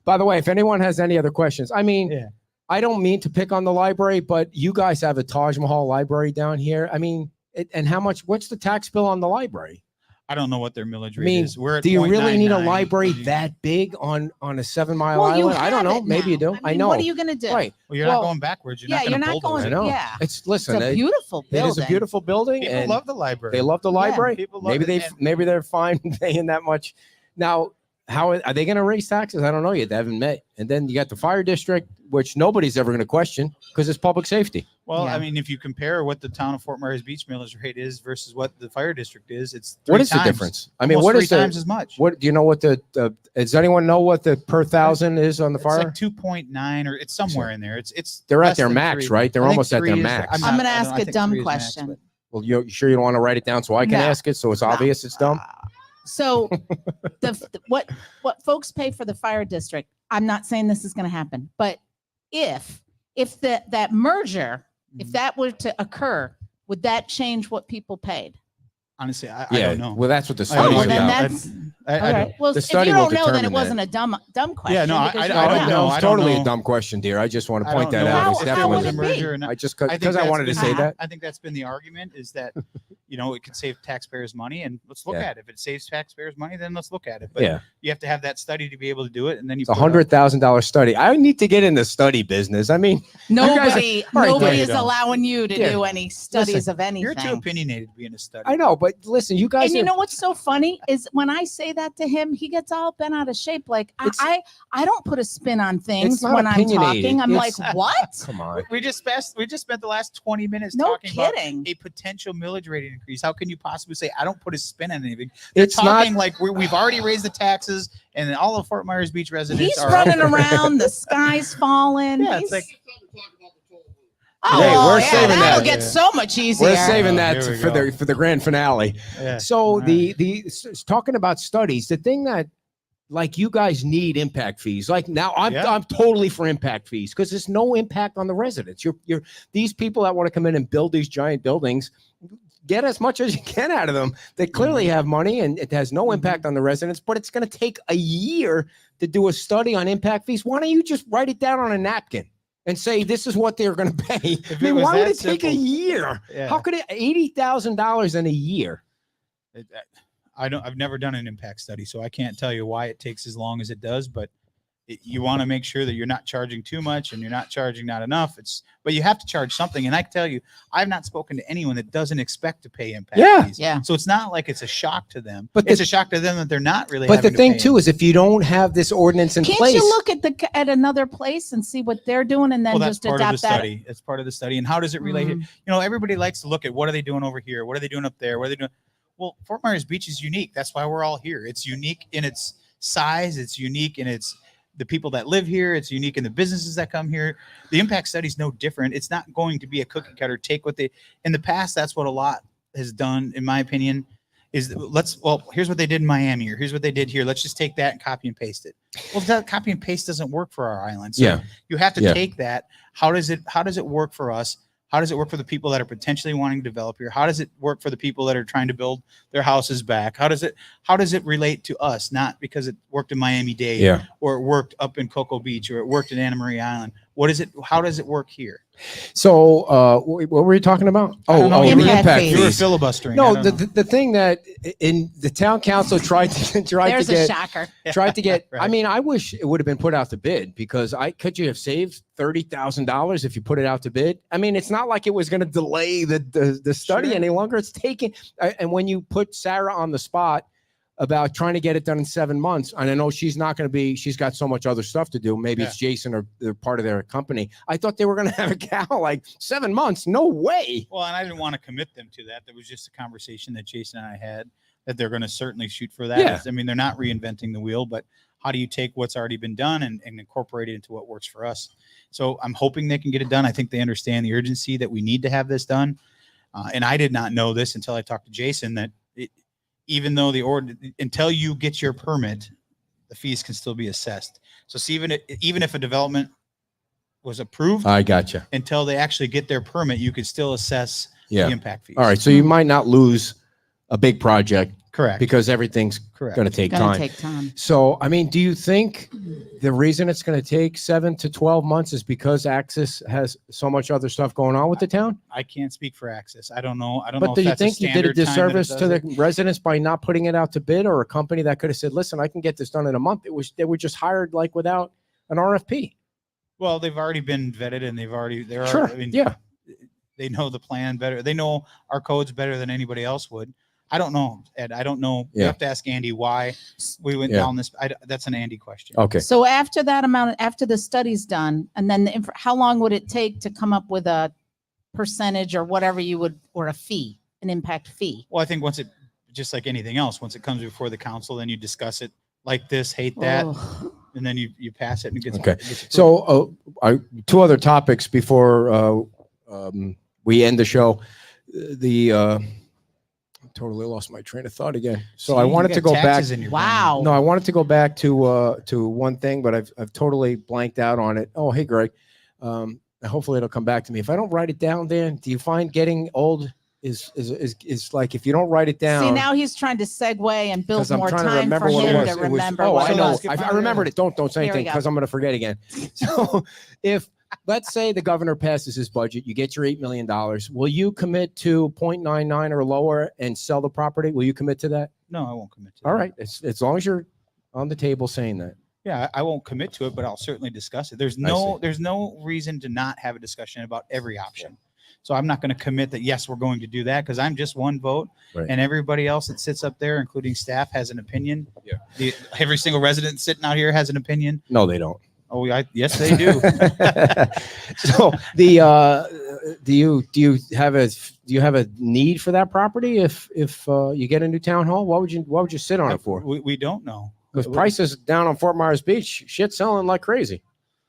By the way, if anyone has any other questions, I mean, Yeah. I don't mean to pick on the library, but you guys have a Taj Mahal library down here. I mean, and what's the tax bill on the library? I don't know what their millage rate mean, is. We're at Do you really need a 0.99. library You- that big on a 7-mile Well, you island? I don't have know. it Maybe you now. do. I mean, know. What are you going to do? Right. Well, you're Well, not going backwards. You're Yeah, not you're going to not bulldoze I going. it. know. Yeah. It's It's listen. a beautiful It building. is a beautiful building, People and love the library. they love the library. people love Maybe it, and- maybe they're fine paying that much. Now, how are they going to raise taxes? I don't know yet. They haven't met. And then you got the fire district, which nobody's ever going to question because it's public safety. Well, Yeah. I mean, if you compare what the town of Fort Myers Beach millage rate is versus what the fire district is, it's What three is the times- difference? I mean, almost what three is the times as much? what do you know? What the does anyone know what the per thousand is on the It's fire? like 2.9 or it's somewhere in there. It's They're at less their than max, 3. right? They're I think almost at 3 their is- max. I'm not- gonna I don't- ask I a think dumb 3 is max, question. but- Well, you sure you don't want to write it down so I can No. ask it? So it's obvious it's dumb. So what folks pay for the fire district, I'm not saying this is going to happen, but if that merger, if that were to occur, would that change what people paid? Honestly, I Yeah. don't know. Well, that's what the I study's don't well, know. then about. that's I all don't- right. Well, The if study you will don't know, then determine it wasn't a dumb question. Yeah, no, because I you don't No, know. it's I don't totally know. a dumb question, dear. I just want to I point don't that know out. if It's there definitely was a would it be? merger or not. I just I because think I wanted to that's say been- that. I think that's been the argument is that, it could save taxpayers money, and let's look Yeah. at it. If it saves taxpayers money, then let's look at it. But Yeah, you have to have that study to be able to do it, and then you it's a put it up. $100,000 study. I need to get in the study business. I mean, Nobody, all right, nobody no, you is don't. allowing you to Yeah. do any studies of anything. You're too opinionated to be in a study. I know, but listen, you guys. And you are- know what's so funny is when I say that to him, he gets all bent out of shape. Like It's- I don't put a spin on things not when I'm opinionated. talking. I'm like, It's- what? Come on. We just spent the last 20 minutes No talking about kidding. a potential millage rate increase. How can you possibly say I don't put a spin on anything? They're It's not. talking like we've already raised the taxes, and all of Fort Myers Beach residents He's are running around. The sky's falling. Yeah, it's He's- like oh, Hey, we're yeah, saving that'll that. get so much easier. We're saving Oh, that here we for go. the grand finale. Yeah. So All talking about studies, the thing that like you guys need impact fees. Like now I'm Yeah. totally for impact fees because there's no impact on the residents. You're these people that want to come in and build these giant buildings, get as much as you can out of them. They clearly have money and it has no impact on the residents, but it's going to take a year to do a study on impact fees. Why don't you just write it down on a napkin and say this is what they're going to pay? If I mean, it was why would that it take a simple. year? Yeah. How could it $80,000 in a year? I've never done an impact study, so I can't tell you why it takes as long as it does, but you want to make sure that you're not charging too much and you're not charging not enough. But you have to charge something. And I can tell you, I've not spoken to anyone that doesn't expect to pay impact Yeah. fees. Yeah. So it's not like it's a shock to them, But but it's the- a shock to them that they're not really. But the having to thing pay too is if you don't have this ordinance in Can't place, you look at another place and see what they're doing and then Well, that's just part of the adapt that? study. That's part of the study. And how does it relate? Mhm. Everybody likes to look at what are they doing over here? What are they doing up there? What are they doing? Well, Fort Myers Beach is unique. That's why we're all here. It's unique in its size. It's unique in its the people that live here. It's unique in the businesses that come here. The impact study is no different. It's not going to be a cookie cutter. Take what they in the past. That's what a lot has done, in my opinion. Is here's what they did in Miami, or here's what they did here. Let's just take that and copy and paste it. Well, that copy and paste doesn't work for our island. So Yeah. you have to Yeah. take that. How does it work for us? How does it work for the people that are potentially wanting to develop here? How does it work for the people that are trying to build their houses back? How does it relate to us? Not because it worked in Miami-Dade Yeah. or it worked up in Cocoa Beach or it worked in Anna Marie Island. What is it? How does it work here? So, what were you talking about? I don't know. The Impact impact fees. You were fees. filibustering. No, I don't know. the thing that in the town council tried to There's a get shocker. tried to get. I Right. mean, I wish it would have been put out to bid because could you have saved $30,000 if you put it out to bid? I mean, it's not like it was going to delay the study Sure. any longer. It's taking and when you put Sarah on the spot about trying to get it done in 7 months, and I know she's not going to be. She's got so much other stuff to do. Maybe it's Jason or they're part of their company. I thought they were going to have a gal like 7 months. No way. Well, and I didn't want to commit them to that. There was just a conversation that Jason and I had that they're going to certainly shoot for that. Yeah. I mean, they're not reinventing the wheel, but how do you take what's already been done and incorporate it into what works for us? So I'm hoping they can get it done. I think they understand the urgency that we need to have this done. And I did not know this until I talked to Jason that even though until you get your permit, the fees can still be assessed. So see, even if a development was approved, I gotcha. until they actually get their permit, you could still assess Yeah. the impact fees. All right. So you might not lose a big project Correct. because everything's Correct. going to take Gonna time. take time. So, I mean, do you think the reason it's going to take 7 to 12 months is because Axis has so much other stuff going on with the town? I can't speak for Access. I don't know. I don't know But if do you that's a think you did a standard time that it disservice to does the it. residents by not putting it out to bid, or a company that could have said, listen, I can get this done in a month? They were just hired like without an RFP. Well, they've already been vetted and Sure. I mean, Yeah. they know the plan better. They know our codes better than anybody else would. I don't know, Ed. I don't know. You Yeah. have to ask Andy why we went Yeah. down this. That's an Andy question. Okay. So after that amount, after the study's done, and then how long would it take to come up with a percentage or whatever you would, or a fee, an impact fee? Well, I think just like anything else, once it comes before the council, then you discuss it like this, hate that, Oh. and then you pass it and it gets Okay. it gets approved. So, two other topics before we end the show. Totally lost my train of thought again. So See, I you wanted got to go back. taxes in your Wow. No, I wanted to go back to one thing, but I've totally blanked out on it. Oh, hey, Greg. Hopefully it'll come back to me. If I don't write it down, Dan, do you find getting old is like if you don't write it down? See, now he's trying to segue and build 'cause I'm more trying to time remember for what it him was. to It was- remember. Oh, what I it know. was. I remembered it. Don't say Here we anything go. because I'm going to forget again. So if let's say the governor passes his budget, you get your $8 million. Will you commit to 0.99 or lower and sell the property? Will you commit to that? No, I won't commit to All that. right. As long as you're on the table saying that. Yeah, I won't commit to it, but I'll certainly discuss it. There's see. no reason to not have a discussion about every option. So I'm not going to commit that, yes, we're going to do that because I'm just one vote Right. and everybody else that sits up there, including staff, has an opinion. Yeah. Every single resident sitting out here has an opinion. No, they don't. Oh, yes, they do. So do you have a need for that property if you get a new town hall? What would you sit on it for? We don't know. Because prices down on Fort Myers Beach, shit's selling like crazy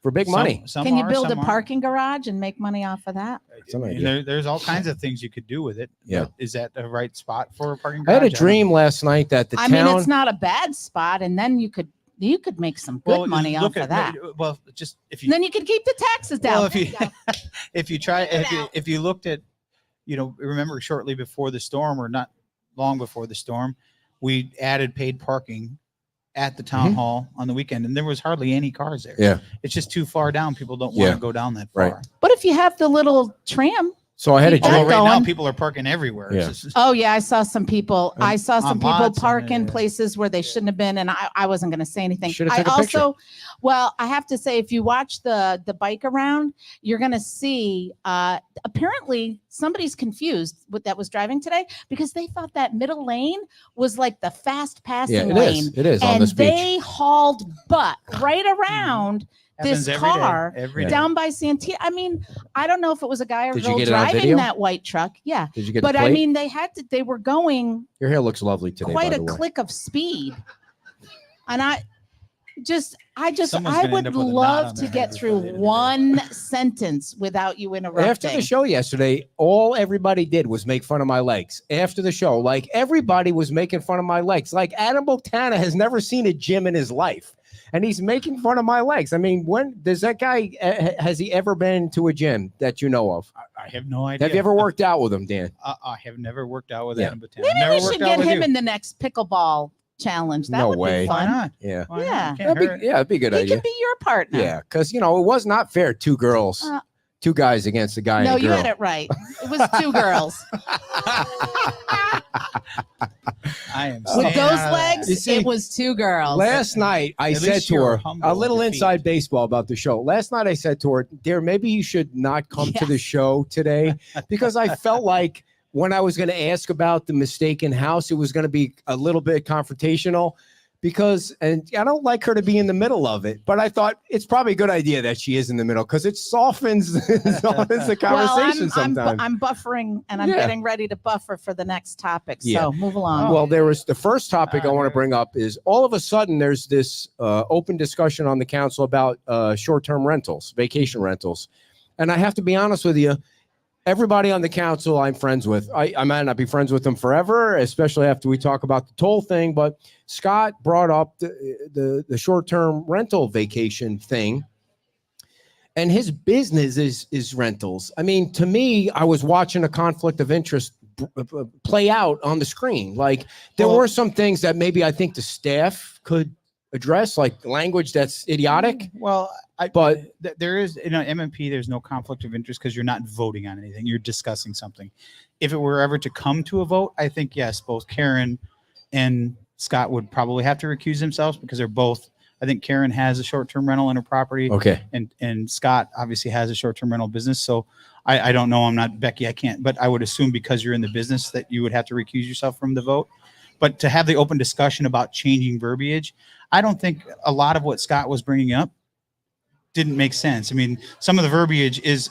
for big money. Some Can you are, build a some aren't. parking garage and make money off of that? Some I mean, idea. there's all kinds of things you could do with it. Yeah. But is that the right spot for a parking I garage? had a don't dream know. last night that the I town. mean, it's not a bad spot, and then you could make some good Well, money off look of at- that. Well, just if And you then you can keep the taxes down. Well, if There you you go. if you try Figure it out. if you looked at, remember shortly before the storm or not long before the storm, we added paid parking at the town Mhm. hall on the weekend, and there was hardly any cars there. Yeah. It's just too far down. People don't want Yeah. to go down that far. Right. But if you have the little tram, So I had a Keep dream. Although right now going. people are parking everywhere. Yeah. It's just- oh yeah, I saw some people. On- I saw some on people lots, park in yeah. places where they shouldn't have been, and I wasn't going to say anything. Should've I took a picture. also, well, I have to say, if you watch the bike around, you're going to see. Apparently, somebody's confused with that was driving today because they thought that middle lane was like the fast passing Yeah, it lane. is. It is on And this beach. they hauled butt right around happens this every day, car every Yeah. day. down by Santee. I mean, I don't know if it was a guy or Did you girl get it on driving video? that white truck. Yeah. Did you get But the I plate? mean, they were going Your hair looks lovely today. quite by a the way. click of speed. And I Someone's gonna would end up with a knot love on to their get head through before the end of the day. one sentence without you interrupting. After the show yesterday, all everybody did was make fun of my legs. After the show, like everybody was making fun of my legs. Like Adam Botana has never seen a gym in his life, and he's making fun of my legs. I mean, when does that guy has he ever been to a gym that you know of? I have no idea. Have you ever worked out with him, Dan? I have never worked out with Yeah. Adam Botana. Maybe Never we worked should out get with him you. in the next pickleball challenge. That No would way. be Why fun. not? Yeah. Why not? Yeah. Can't hurt. That'd be a good He idea. could be your partner. Yeah, because it was not fair. Two girls, Uh, two guys against a guy No, and a you girl. had it right. It was two girls. I am With staying those out of that. You legs, see, it was two girls. Last night I At said least to you're her humble a little defeat. inside baseball about the show. Last night I said to her, "Dear, maybe you should not come to the Yes. show today," because I felt like when I was going to ask about the mistaken house, it was going to be a little bit confrontational. And I don't like her to be in the middle of it, but I thought it's probably a good idea that she is in the middle because it softens the conversation sometimes. I'm buffering and I'm Yeah. getting ready to buffer for the next topic. So Yeah. move along. Well, there was the first topic I want to yeah. bring up is all of a sudden there's this open discussion on the council about short-term rentals, vacation rentals. And I have to be honest with you, everybody on the council I'm friends with. I might not be friends with them forever, especially after we talk about the toll thing. But Scott brought up the short-term rental vacation thing. And his business is rentals. I mean, to me, I was watching a conflict of interest play out on the screen. Like there were some things that maybe I think the staff could address, like language that's idiotic. Well, But there is, MMP, there's no conflict of interest because you're not voting on anything. You're discussing something. If it were ever to come to a vote, I think, yes, both Karen and Scott would probably have to recuse themselves because they're both, I think Karen has a short-term rental in her property. okay, And Scott obviously has a short-term rental business. So I don't know. I'm not Becky. I can't, but I would assume because you're in the business that you would have to recuse yourself from the vote. But to have the open discussion about changing verbiage, I don't think a lot of what Scott was bringing up didn't make sense. I mean, some of the verbiage is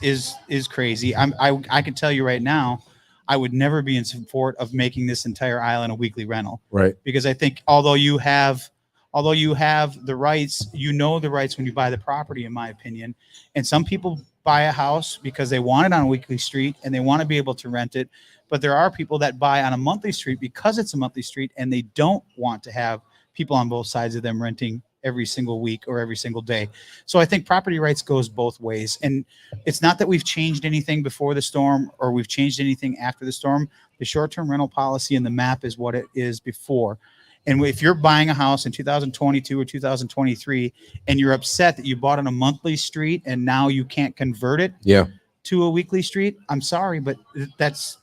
crazy. I can tell you right now, I would never be in support of making this entire island a weekly rental. right. Because I think although you have the rights, the rights when you buy the property, in my opinion. And some people buy a house because they want it on a weekly street and they want to be able to rent it. But there are people that buy on a monthly street because it's a monthly street and they don't want to have people on both sides of them renting every single week or every single day. So I think property rights goes both ways. And it's not that we've changed anything before the storm or we've changed anything after the storm. The short-term rental policy and the map is what it is before. And if you're buying a house in 2022 or 2023 and you're upset that you bought on a monthly street and now you can't convert it to a weekly street, I'm sorry, but that's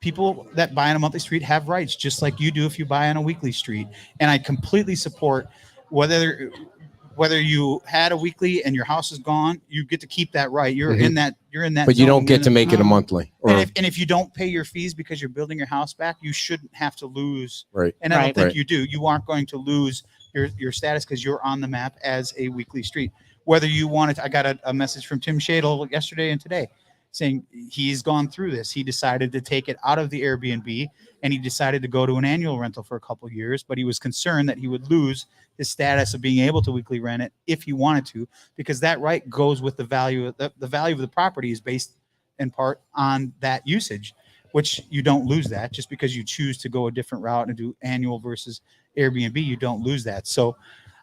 people that buy on a monthly street have rights just like you do if you buy on a weekly street. And I completely support whether you had a weekly and your house is gone, you get to keep that right. You're in that. But you zone. don't get to make it a monthly. Or, And if you don't pay your fees because you're building your house back, you shouldn't have to lose. right. And I don't think Right. you do. You aren't going to lose your status because you're on the map as a weekly street. Whether you want it, I got a message from Tim Shadle yesterday and today saying he's gone through this. He decided to take it out of the Airbnb and he decided to go to an annual rental for a couple of years, but he was concerned that he would lose his status of being able to weekly rent it if he wanted to, because that right goes with the value. The value of the property is based in part on that usage, which you don't lose that just because you choose to go a different route and do annual versus Airbnb. You don't lose that. So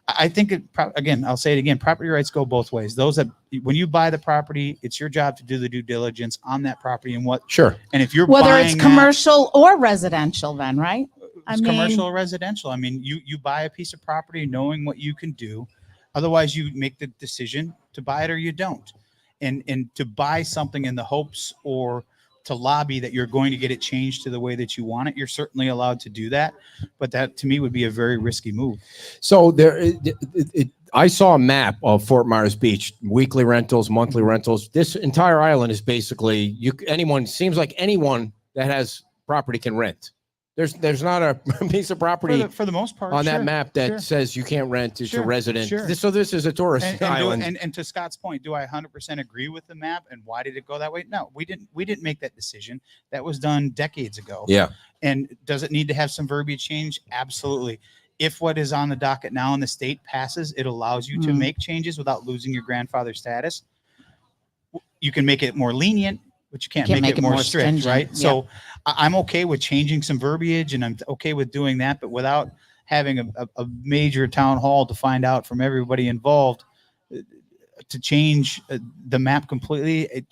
I think again, I'll say it again, property rights go both ways. Those that when you buy the property, it's your job to do the due diligence on that property and what. Sure. And if you're Whether buying it's commercial or residential, then, right? it's commercial or residential. I mean, you buy a piece of property knowing what you can do. Otherwise, you make the decision to buy it or you don't. And to buy something in the hopes or to lobby that you're going to get it changed to the way that you want it, you're certainly allowed to do that. But that to me would be a very risky move. So I saw a map of Fort Myers Beach, weekly rentals, monthly rentals. This entire island is basically seems like anyone that has property can rent. There's not a piece of property For the most part on that sure, map that sure. says you can't rent. It's a Sure, resident. sure. So this is a tourist island. And to Scott's point, do I 100% agree with the map and why did it go that way? No, we didn't make that decision. That was done decades ago. Yeah. And does it need to have some verbiage change? Absolutely. If what is on the docket now in the state passes, it allows you to make changes without losing your grandfather status. You can make it more lenient, but you can't make it more strict, stringent. right? Yeah. So I'm okay with changing some verbiage and I'm okay with doing that, but without having a major town hall to find out from everybody involved to change the map completely.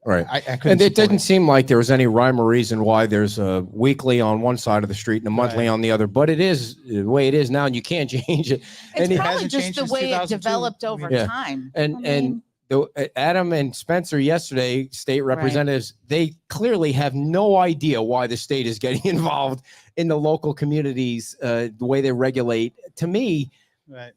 Right. I couldn't. And it support didn't seem like there was any rhyme or reason why there's a weekly on one side of the street and a monthly Right. on the other, but it is the way it is now, and you can't change it. It's And it probably hasn't just changed the since way it 2002. developed I over mean- Yeah. time. And I and mean, Adam and Spencer yesterday, state representatives, they clearly have no idea why the state is getting involved in the local communities, the way they regulate. To me, Right.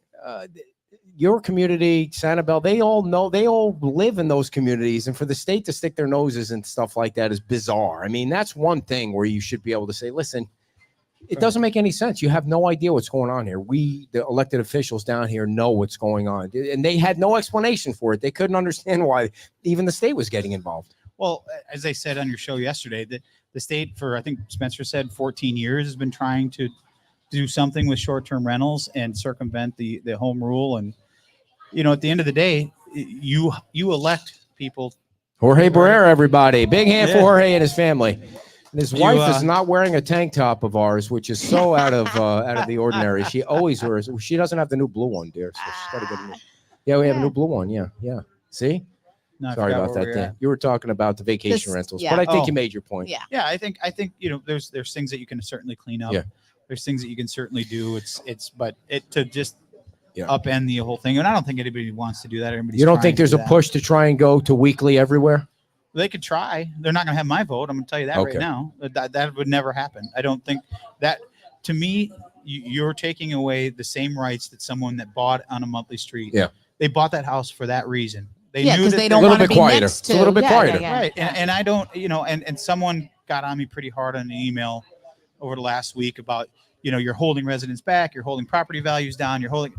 your community, Sanibel, they all live in those communities, and for the state to stick their noses and stuff like that is bizarre. I mean, that's one thing where you should be able to say, listen, it doesn't make any sense. You have no idea what's going on here. We, the elected officials down here, know what's going on, and they had no explanation for it. They couldn't understand why even the state was getting involved. Well, as I said on your show yesterday, that the state for, I think Spencer said 14 years has been trying to do something with short-term rentals and circumvent the home rule. And, at the end of the day, you elect people. Jorge Barrera, everybody. Big hand for Yeah. Jorge and his family. And his You, wife is not wearing a tank top of ours, which is so out of the ordinary. She always wears. She doesn't have the new blue one, dear. So she's got to get a new. Yeah, we have a new blue one. Yeah. See? No, I Sorry forgot about where that, we're Dan. at. You were talking about the vacation This- rentals, yeah. but I think Oh. you made your point. yeah. Yeah, I think there's things that you can certainly clean up. Yeah. There's things that you can certainly do. But it to just Yeah. upend the whole thing, and I don't think anybody wants to do that. Everybody's You don't trying think to there's do a that. push to try and go to weekly everywhere? They could try. They're not going to have my vote. I'm going to tell you that Okay. right now. That would never happen. I don't think that. To me, you're taking away the same rights that someone that bought on a monthly street. Yeah. They bought that house for that reason. They Yeah, knew because that they there- don't A little want to bit be quieter. next It's to. a little bit quieter. Right. And I don't, and someone got on me pretty hard on an email over the last week about, you're holding residents back, you're holding property values down, you're holding,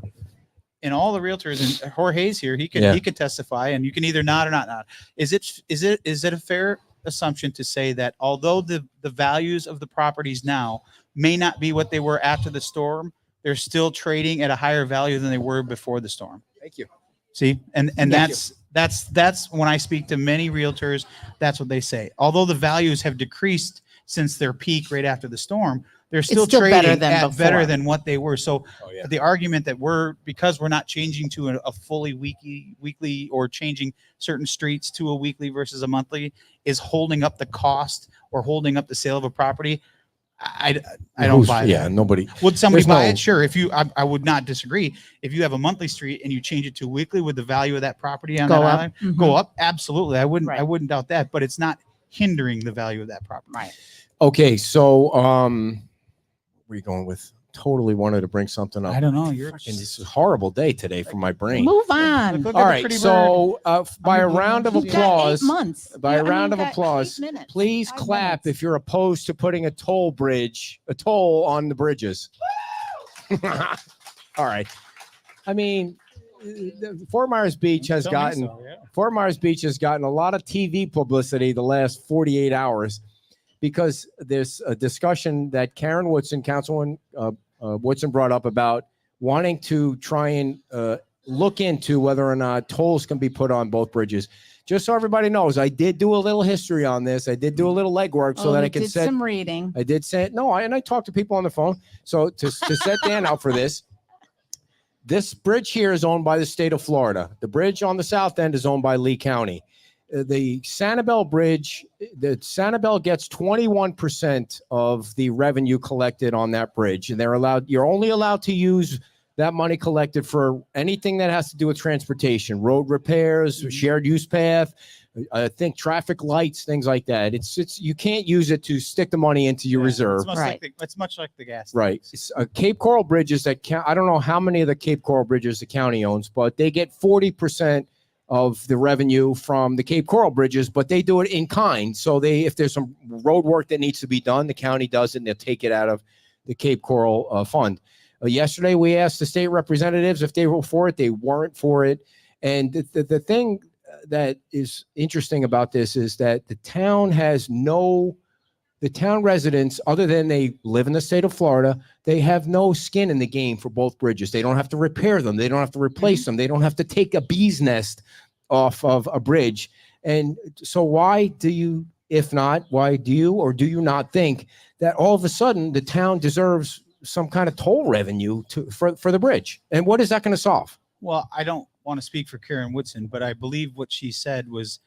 and all the realtors, and Jorge's here, he could testify, and you can either nod or not nod. Is it a fair assumption to say that although the values of the properties now may not be what they were after the storm, they're still trading at a higher value than they were before the storm? Thank you. See, and Yeah. that's when I speak to many realtors, that's what they say. Although the values have decreased since their peak right after the storm, they're still still better trading than at better before. than what they were. So Oh, yeah. the argument that because we're not changing to a fully weekly or changing certain streets to a weekly versus a monthly is holding up the cost or holding up the sale of a property. I don't buy that. Yeah, nobody. Would somebody There's buy no- it? Sure. I would not disagree. If you have a monthly street and you change it to weekly, would the value of that proproperty on Go that up. island Mhm. go up? Absolutely. I Right. wouldn't doubt that, but it's not hindering the value of that property. Right. Okay, so where are you going with? Totally wanted to bring something up. I don't know. You're Fucking, this is a horrible day today for my brain. Move on. Look at All the right, pretty so by a I'm a round of blue You've got 8 applause, months. by Yeah, a I mean, round you've of got applause, 8 minutes, please 5 clap minutes. if you're opposed to putting a toll on the bridges. All right. I mean, Fort Myers Beach has gotten a lot of TV publicity the last 48 hours because there's a discussion that Karen Woodson, Councilwoman Woodson, brought up about wanting to try and look into whether or not tolls can be put on both bridges. Just so everybody knows, I did do a little history on this. I did do a little legwork so Oh, that you I can did set. some reading. I did say no, and I talked to people on the phone. So to set Dan out for this bridge here is owned by the state of Florida. The bridge on the south end is owned by Lee County. The Sanibel Bridge, the Sanibel gets 21% of the revenue collected on that bridge, and you're only allowed to use that money collected for anything that has to do with transportation, road repairs, shared use path, I think traffic lights, things like that. It's you can't use it to stick the money into your reserve. It's much like the gas. Right. tax. It's, Cape Coral bridges that I don't know how many of the Cape Coral bridges the county owns, but they get 40% of the revenue from the Cape Coral bridges, but they do it in kind. So if there's some road work that needs to be done, the county does it and they'll take it out of the Cape Coral fund. Yesterday, we asked the state representatives if they were for it. They weren't for it. And the thing that is interesting about this is that the town residents, other than they live in the state of Florida, they have no skin in the game for both bridges. They don't have to repair them. They don't have to replace them. They don't have to take a bee's nest off of a bridge. And so why do you or do you not think that all of a sudden the town deserves some kind of toll revenue for the bridge? And what is that going to solve? Well, I don't want to speak for Karen Woodson, but I believe what she said was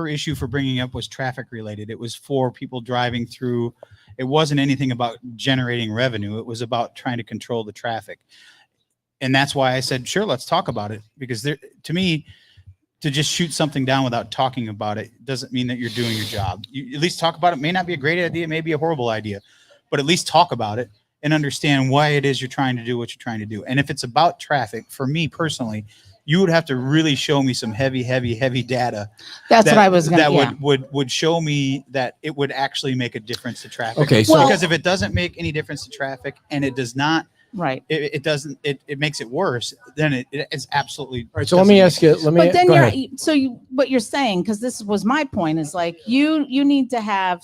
her issue for bringing up was traffic related. It was for people driving through. It wasn't anything about generating revenue. It was about trying to control the traffic. And that's why I said, sure, let's talk about it. Because to me, to just shoot something down without talking about it doesn't mean that you're doing your job. You at least talk about it. May not be a great idea, may be a horrible idea, but at least talk about it and understand why it is you're trying to do what you're trying to do. And if it's about traffic, for me personally, you would have to really show me some heavy data. That's what I was going to, that would show me that it would actually make a difference to traffic. Okay, so because if it doesn't make any difference to traffic and it does not, right. it makes it worse, then it is absolutely. All right, so let me ask you. But then go ahead. what you're saying, because this was my point, is like you need to have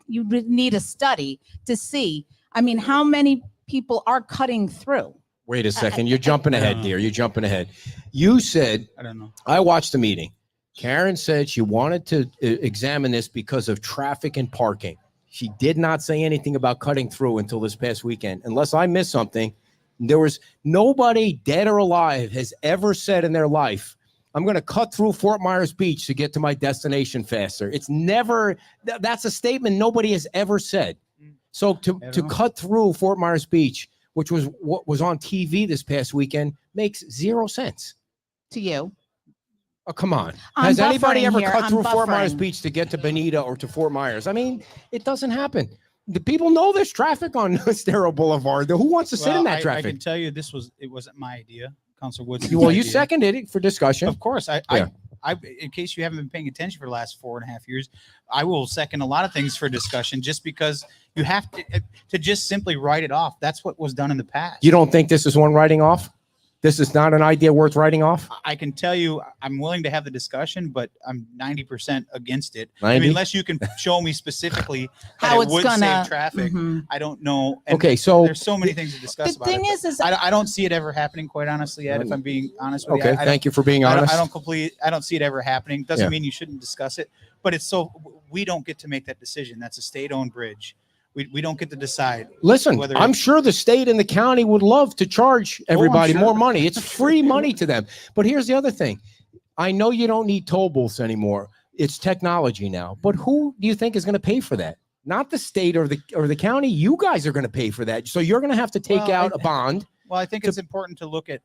you need a study to see. I mean, how many people are cutting through? Wait a second. You're jumping ahead, dear. You're jumping ahead. You said, I don't know. I watched the meeting. Karen said she wanted to examine this because of traffic and parking. She did not say anything about cutting through until this past weekend. Unless I missed something, there was nobody dead or alive has ever said in their life, I'm going to cut through Fort Myers Beach to get to my destination faster. It's never, that's a statement nobody has ever said. So to cut through Fort Myers Beach, which was what was on TV this past weekend, makes 0 sense. To you. Oh, come on. I'm Has anybody buffering ever here. cut I'm through Fort Myers buffering. Beach to get to Bonita or to Fort Myers? I mean, it doesn't happen. The people know there's traffic on Estero Boulevard. Who wants to sit in that I traffic? can tell you it wasn't my idea. Council Woods. Well, you seconded it for discussion. Of course. Yeah. I, in case you haven't been paying attention for the last 4.5 years, I will second a lot of things for discussion just because you have to just simply write it off. That's what was done in the past. You don't think this is one writing off? This is not an idea worth writing off? I can tell you I'm willing to have the discussion, but I'm 90% against it. 90? I mean, unless you can show me specifically How how it it's would gonna- save traffic. Mhm. I don't know. And Okay, so there's so many things to discuss The about thing it. is I don't see it ever happening, quite honestly, Ed, if I'm being honest with you. okay, thank you for being honest. I don't see it ever happening. Doesn't Yeah. mean you shouldn't discuss it, but we don't get to make that decision. That's a state-owned bridge. We don't get to decide. Listen, whether I'm sure the state and the county would love to charge everybody sure. more money. It's free money to them. But here's the other thing. I know you don't need toll booths anymore. It's technology now. But who do you think is going to pay for that? Not the state or the county. You guys are going to pay for that. So you're going to have to take out a bond. Well, I think it's important to look at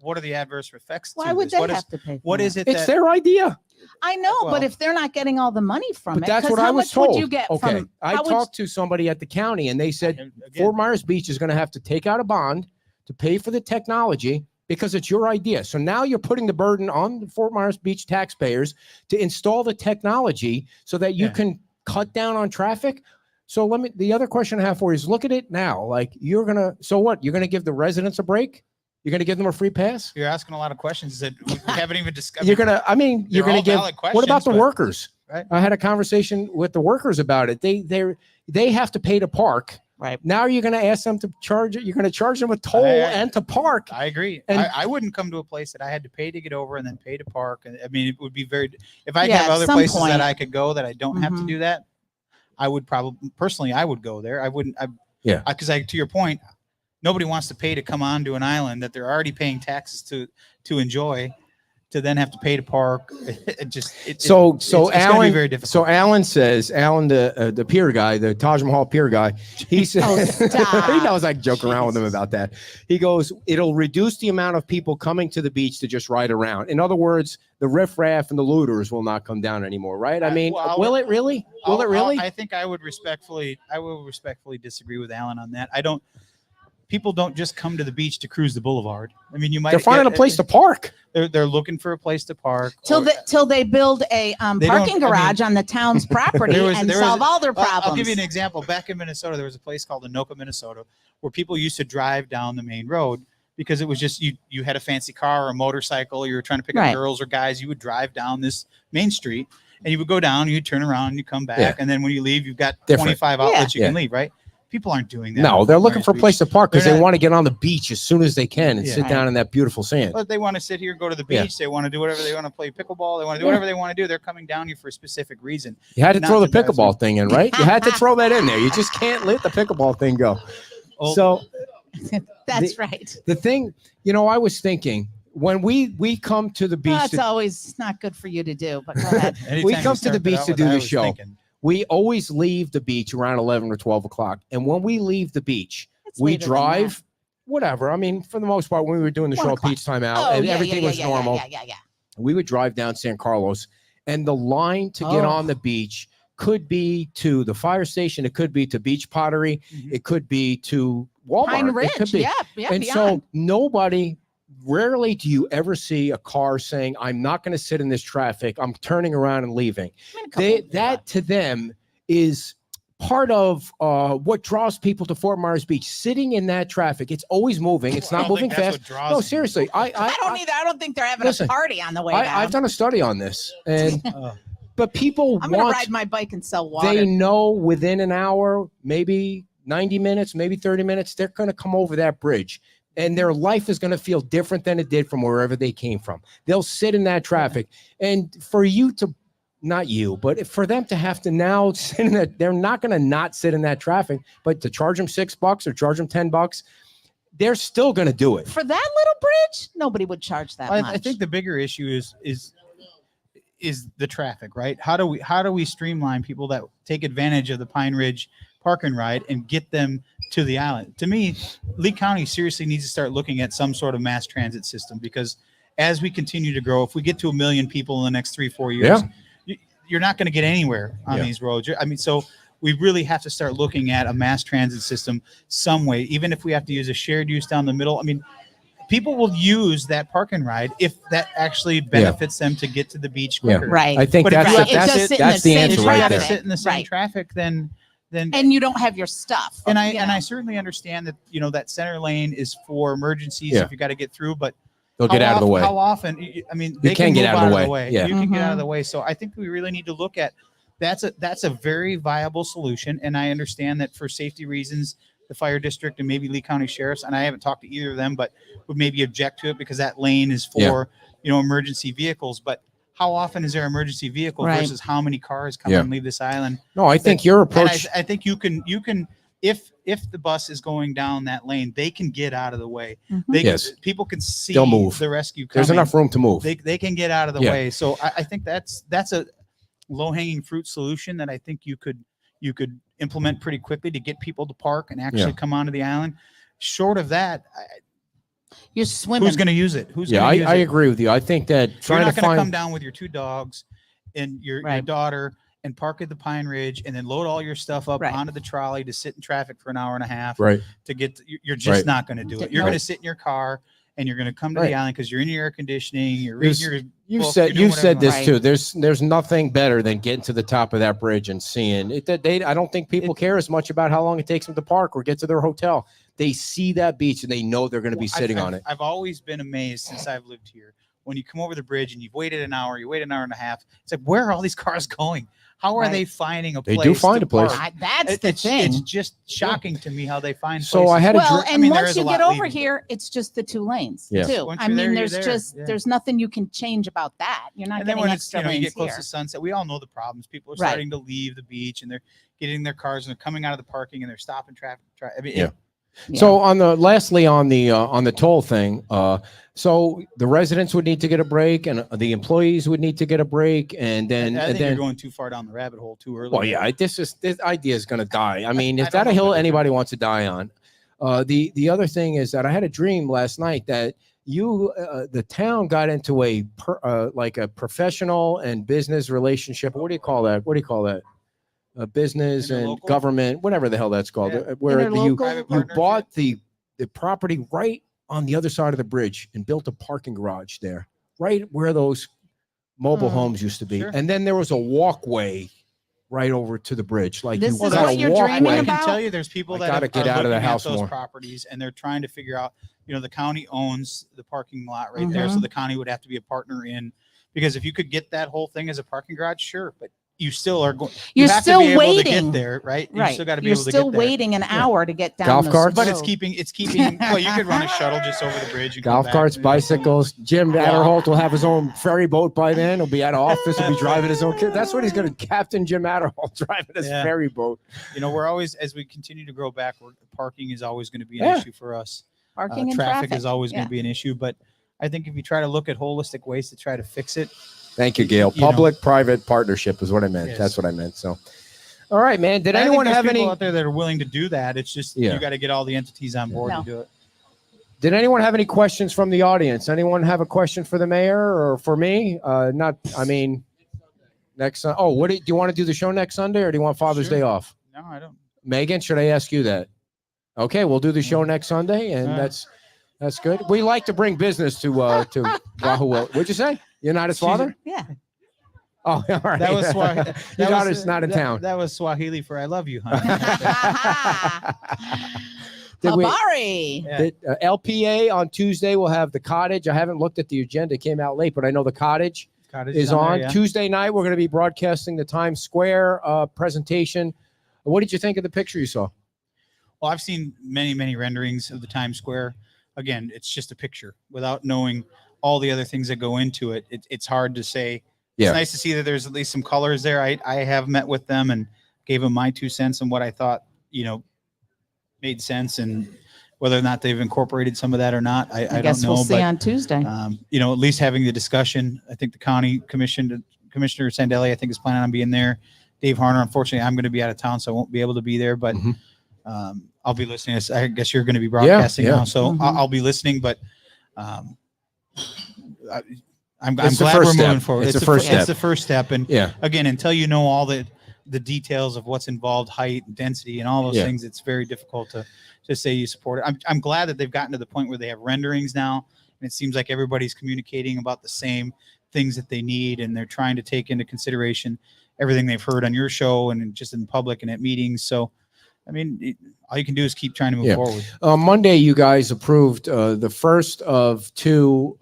what are the adverse effects. Why to would this? they What is- have to pay? What for is it? it? It's that, their idea. I know, Well- but if they're not getting all the money from But it, that's 'cause what how I was much told. would you get Okay. from? I how would- talked to somebody at the county and they said Again, Fort Myers Beach is going to have to take out a bond to pay for the technology because it's your idea. So now you're putting the burden on the Fort Myers Beach taxpayers to install the technology so that you Yeah. can cut down on traffic. So the other question I have for you is look at it now. Like so what? You're going to give the residents a break? You're going to give them a free pass? You're asking a lot of questions that we haven't even discussed. You're going to give, valid what about questions, the but- workers? Right. I had a conversation with the workers about it. They have to pay to park. Right. Now you're going to ask them to charge it. You're going to charge them a toll and to park. I agree. And- I wouldn't come to a place that I had to pay to get over and then pay to park. And I mean, it would be if I Yeah, have at other some places point. that I could go that I don't have to Mhm. do that, I would personally, I would go there. I wouldn't. Yeah. Because to your point, nobody wants to pay to come onto an island that they're already paying taxes to enjoy, to then have to pay to park. It's So gonna be Alan, very difficult. so Alan says, the pier guy, the Taj Mahal pier guy, he says, Oh, he stop. knows I joke around with him about that. He goes, it'll reduce the amount of people coming to the beach to just ride around. In other words, the riffraff and the looters will not come down anymore, right? I mean, well, will it really? Will it really? I think I will respectfully disagree with Alan on that. People don't just come to the beach to cruise the boulevard. I mean, you might. They're finding a place to park. They're looking for a place to park. Till they build a They don't- parking I mean, garage on the town's property there was- and there was- solve all their problems. I'll give you an example. Back in Minnesota, there was a place called Anoka, Minnesota, where people used to drive down the main road because it was just you had a fancy car or a motorcycle, you were trying to pick Right. up girls or guys, you would drive down this main street and you would go down, you'd turn around, and you come back, Yeah. and then when you leave, you've got Different. 25 outlets you Yeah. can leave, right? People aren't doing that. No, on they're Fort looking Myers for a Beach. place to park because They're they not- want to get on the beach as soon as they can and Yeah. sit down in that beautiful sand. But they want to sit here, go to the Yeah. beach. They want to do whatever they want to play pickleball. They want to do Yeah. whatever they want to do. They're coming down here for a specific reason. You had to Not throw the that that's- pickleball thing in, right? You had to throw that in there. You just can't let the pickleball thing go. Oh. So That's right. the thing, I was thinking when we come to the beach, That's always not good for you to do, but go ahead. We Anytime come you to the start beach out to with do that, I the was show. thinking, we always leave the beach around 11 or 12 o'clock. And when we leave the beach, It's we later than drive, whatever. I mean, for the most part, when we were doing the 1 show at o'clock. Beach Time Out, Oh, and yeah, everything yeah, was yeah, normal, Yeah. we would drive down San Carlos, and the line to get Oh. on the beach could be to the fire station. It could be to Beach Pottery. Mhm. It could be to Walmart. Pine It could Ridge. be. Yeah. And Beyond. so rarely do you ever see a car saying, I'm not going to sit in this traffic. I'm turning around and leaving. I mean, a couple- That to them is part of what draws people to Fort Myers Beach. Sitting in that traffic, it's always moving. It's I not don't moving think that's fast. what draws No, them. seriously. I don't either. I don't think they're having Listen, a party on the way down. I've done a study on this, and Oh. but people I'm going to want. ride my bike and sell water. They know within an hour, maybe 90 minutes, maybe 30 minutes, they're going to come over that bridge. And their life is going to feel different than it did from wherever they came from. They'll sit in that traffic. And for you to, not you, but for them to have to now sit in that, they're not going to not sit in that traffic, but to charge them $6 or charge them $10, they're still going to do it. For that little bridge, nobody would charge that much. I think the bigger issue is the traffic, right? How do we streamline people that take advantage of the Pine Ridge Park and Ride and get them to the island? To me, Lee County seriously needs to start looking at some sort of mass transit system, because as we continue to grow, if we get to 1 million people in the next 3-4 years, you're not going to get anywhere on these roads. I mean, so we really have to start looking at a mass transit system some way, even if we have to use a shared use down the middle. I mean, people will use that park and ride if that actually benefits them to get to the beach quicker. Right. I think But if that's you the, have to that's, just sit in that's the the same answer If you right got to there. sit in the same Right. traffic, then and you don't have your stuff. and I you and know. I certainly understand that, you know, that center lane is for emergencies Yeah. if you got to get through, but They'll get out of the way. How often? I mean, they can get move out of the way. Yeah. You can get Mhm. out of the way. So I think we really need to look at that's a very viable solution. And I understand that for safety reasons, the fire district and maybe Lee County sheriffs, and I haven't talked to either of them, but would maybe object to it because that lane is for emergency vehicles. But how often is there emergency vehicle Right. versus how many cars come Yeah. and leave this island? No, I think your And approach. I think you can if the bus is going down that lane, they can get out of the way. Mhm. They Yes. people can see They'll move. the rescue coming. There's enough room to move. They can get out of the Yeah. way. So I think that's a low hanging fruit solution that I think you could implement pretty quickly to get people to park and actually come onto the island. Short of that, You're swimming. who's going to use it? Who's Yeah, going to use I it? agree with you. I think that You're trying not to going to come find. down with your 2 dogs and your Right. daughter and park at the Pine Ridge and then load all your stuff up Right. onto the trolley to sit in traffic for an hour and a half Right. to get you're just Right. not going to do it. You're Right. going to sit in your car and you're going to come to Right. the island because you're in your air conditioning, you're There's- reading your You've book, said you're doing you've said whatever you this want. too. There's nothing better than getting to the top of that bridge and seeing it. I don't think people care as much about how long it takes them to park or get to their hotel. They see that beach and they know they're going to be sitting on it. I've always been amazed since I've lived here. When you come over the bridge and you've waited an hour, you wait an hour and a half. It's like, where are all these cars going? How are Right. they finding a They place? do find to a place. park? That's It- the it's, thing. It's just shocking to me how they find. So I places. had a Well, dr- and I mean, there once is a you lot get over leaving. here, it's just the 2 lanes Yeah. too. Once I you're mean, there, you're there's there. just Yeah. there's nothing you can change about that. You're not And then getting when it's extra you lanes get close here. to sunset, we all know the problems. People are Right. starting to leave the beach and they're getting in their cars and they're coming out of the parking and they're stopping traffic. I mean, Yeah. Yeah. So lastly on the toll thing, so the residents would need to get a break and the employees would need to get a break, and then I and think then. you're going too far down the rabbit hole too early. Well, yeah, this idea is going to die. I mean, I is that don't a know hill if it- anybody wants to die on? The other thing is that I had a dream last night that the town got into like a professional and business relationship. What do you call that? Business and Interlocal? government, whatever the hell that's called. Yeah. Where you Interlocal? Private you partnership? bought the property right on the other side of the bridge and built a parking garage there, right where those mobile Hmm. homes used to be. Sure. And then there was a walkway right over to the bridge. Like This you is got what a you're walkway. dreaming I can about? tell you there's people I that gotta are get out of the looking at house those more. properties and they're trying to figure out, the county owns the parking lot right there. So Mhm. the county would have to be a partner in, because if you could get that whole thing as a parking garage, sure, but you still are going, You're have still to be able to waiting. get there, right? You Right. still got to be You're able to still get there. waiting an hour to get down. Golf this carts? But it's road. keeping, well, you could run a shuttle just over the bridge and come Golf back. carts, bicycles. Jim Yeah. Adderholt will have his own ferry boat by then. He'll be at office. He'll be driving his own kid. That's what he's going to. Captain Jim Adderholt driving his Yeah. ferry boat. We're always, as we continue to grow back, parking is always going to be an Yeah. issue for us. Parking and Traffic is always going Yeah. to be an issue, but I think if you try to look at holistic ways to try to fix it. Thank you, Gail. You know. Public-private partnership is what I meant. Yes. That's what I meant. So, all right, man. Did I think anyone there's have people any? out there that are willing to do that? It's just Yeah. you got to get all the entities on board No. to do it. Did anyone have any questions from the audience? Anyone have a question for the mayor or for me? Next. What do you want to do the show next Sunday, or do you want Father's Sure. Day off? No, I don't. Megan, should I ask you that? Okay, we'll do the show next Sunday, and All right. that's good. We like to bring business to Wahoo. What'd you say? You're not his father? Yeah. Oh, all right. That was Swahili. Your daughter's not in town. That was Swahili for "I love you, honey." Did we- Habari. Yeah. LPA on Tuesday will have the cottage. I haven't looked at the agenda; it came out late, but I know the cottage Cottage is there, on yeah. Tuesday night. We're going to be broadcasting the Times Square presentation. What did you think of the picture you saw? Well, I've seen many renderings of the Times Square. Again, it's just a picture without knowing all the other things that go into it. It's hard to say. Yeah. It's nice to see that there's at least some colors there. I have met with them and gave them my 2 cents on what I thought, made sense, and whether or not they've incorporated some of that or not, I I guess don't know. we'll see but on Tuesday. at least having the discussion. I think the county Commissioner Sandelli, I think, is planning on being there. Dave Harner, unfortunately, I'm going to be out of town, so I won't be able to be there, but Mhm. I'll be listening. I guess you're going to be broadcasting yeah. now, so Mhm. I'll be listening, but I'm It's the glad first we're step. moving forward. It's the first It's step. the first step. And Yeah. again, until you know all the details of what's involved, height and density and all those Yeah. things, it's very difficult to just say you support it. I'm glad that they've gotten to the point where they have renderings now, and it seems like everybody's communicating about the same things that they need, and they're trying to take into consideration everything they've heard on your show and just in public and at meetings. So, all you can do is keep trying to move Yeah. forward. Monday, you guys approved the first of two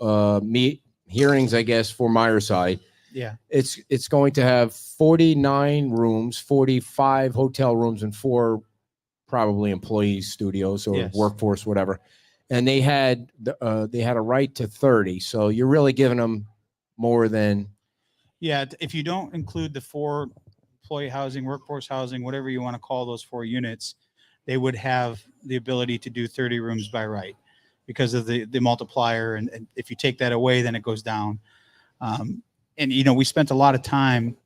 hearings, I guess, for Myerside. Yeah. It's going to have 49 rooms, 45 hotel rooms, and 4 probably employees studios or Yes. workforce, whatever. And they had a right to 30. So you're really giving them more than. Yeah. If you don't include the 4 employee housing, workforce housing, whatever you want to call those 4 units, they would have the ability to do 30 rooms by right because of the multiplier. And if you take that away, then it goes down. We spent a lot of time,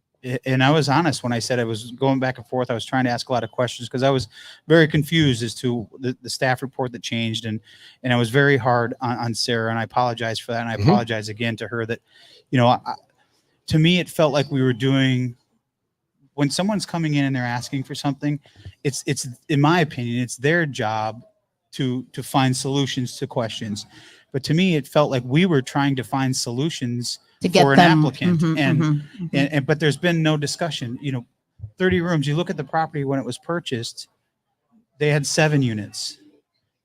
and I was honest when I said I was going back and forth. I was trying to ask a lot of questions because I was very confused as to the staff report that changed. And I was very hard on Sarah, and I apologize for that. And I Mhm. apologize again to her that, to me, it felt like we were doing, when someone's coming in and they're asking for something, it's in my opinion, it's their job to find solutions to questions. But to me, it felt like we were trying to find solutions To get for an them. applicant. Mhm, and, mhm, mhm. but there's been no discussion. 30 rooms, you look at the property when it was purchased, they had 7 units.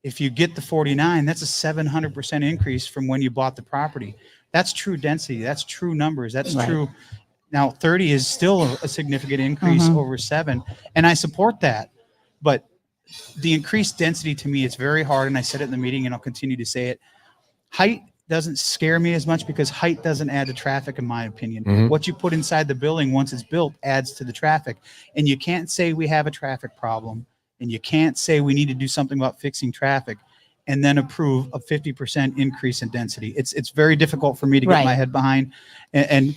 If you get the 49, that's a 700% increase from when you bought the property. That's true density. That's true numbers. That's Right. true. Now, 30 is still a significant increase Mhm. over 7, and I support that. But the increased density, to me, it's very hard, and I said it in the meeting, and I'll continue to say it. Height doesn't scare me as much because height doesn't add to traffic, in my opinion. Mhm. What you put inside the building once it's built adds to the traffic, and you can't say we have a traffic problem, and you can't say we need to do something about fixing traffic and then approve a 50% increase in density. It's very difficult for me to get Right. my head behind. And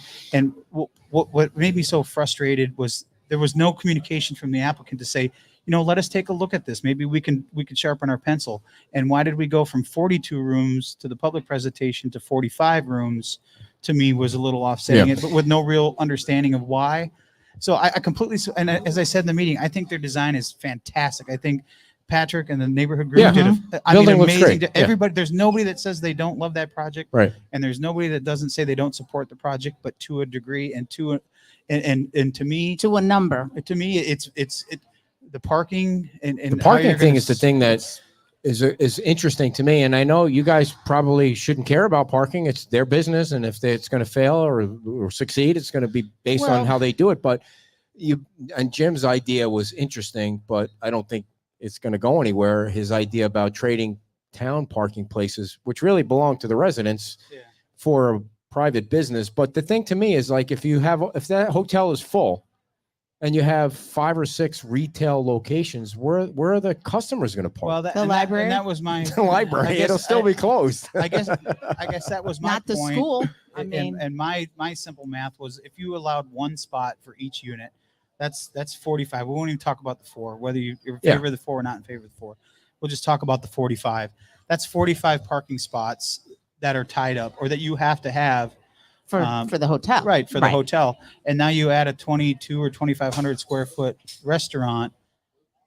what made me so frustrated was there was no communication from the applicant to say, let us take a look at this. Maybe we can sharpen our pencil. And why did we go from 42 rooms to the public presentation to 45 rooms? To me, was a little offsetting Yeah. it, but with no real understanding of why. So I completely, and as I said in the meeting, I think their design is fantastic. I think Patrick and the neighborhood group Yeah. did Building looks amazing. great. Yeah. Everybody, there's nobody that says they don't love that project, Right. and there's nobody that doesn't say they don't support the project, but to a degree, and to me, To a number. it's the parking and The how parking you're thing gonna is the thing that is interesting to me. And I know you guys probably shouldn't care about parking. It's their business. And if it's going to fail or succeed, it's going to be based Well- on how they do it. But Jim's idea was interesting, but I don't think it's going to go anywhere. His idea about trading town parking places, which really belong to the residents, Yeah. for a private business. But the thing to me is, like, if that hotel is full and you have 5 or 6 retail locations, where are the customers going to park? Well, The and library? and that was my The library. I guess It'll still be closed. I guess that was my Not the point. school. I And- mean, and my simple math was if you allowed one spot for each unit, that's 45. We won't even talk about the 4, whether you're in Yeah. favor of the 4 or not in favor of the 4. We'll just talk about the 45. That's 45 parking spots that are tied up or that you have to have for the hotel. right for the hotel. And now you add a 22 or 2,500 square foot restaurant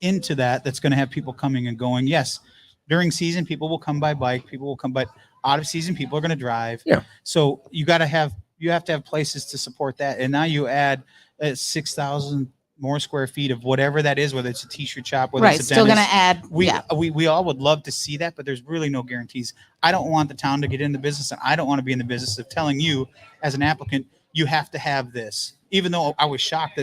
into that's going to have people coming and going. Yes, during season, people will come by bike, people will come by. Out of season, people are going to drive. Yeah. So you have to have places to support that. And now you add 6,000 more square feet of whatever that is, whether it's a t-shirt shop, whether Right. it's a Still going dentist. to add. We all would love to see that, but there's really no guarantees. I don't want the town to get in the business, and I don't want to be in the business of telling you as an applicant, you have to have this. Even though I was shocked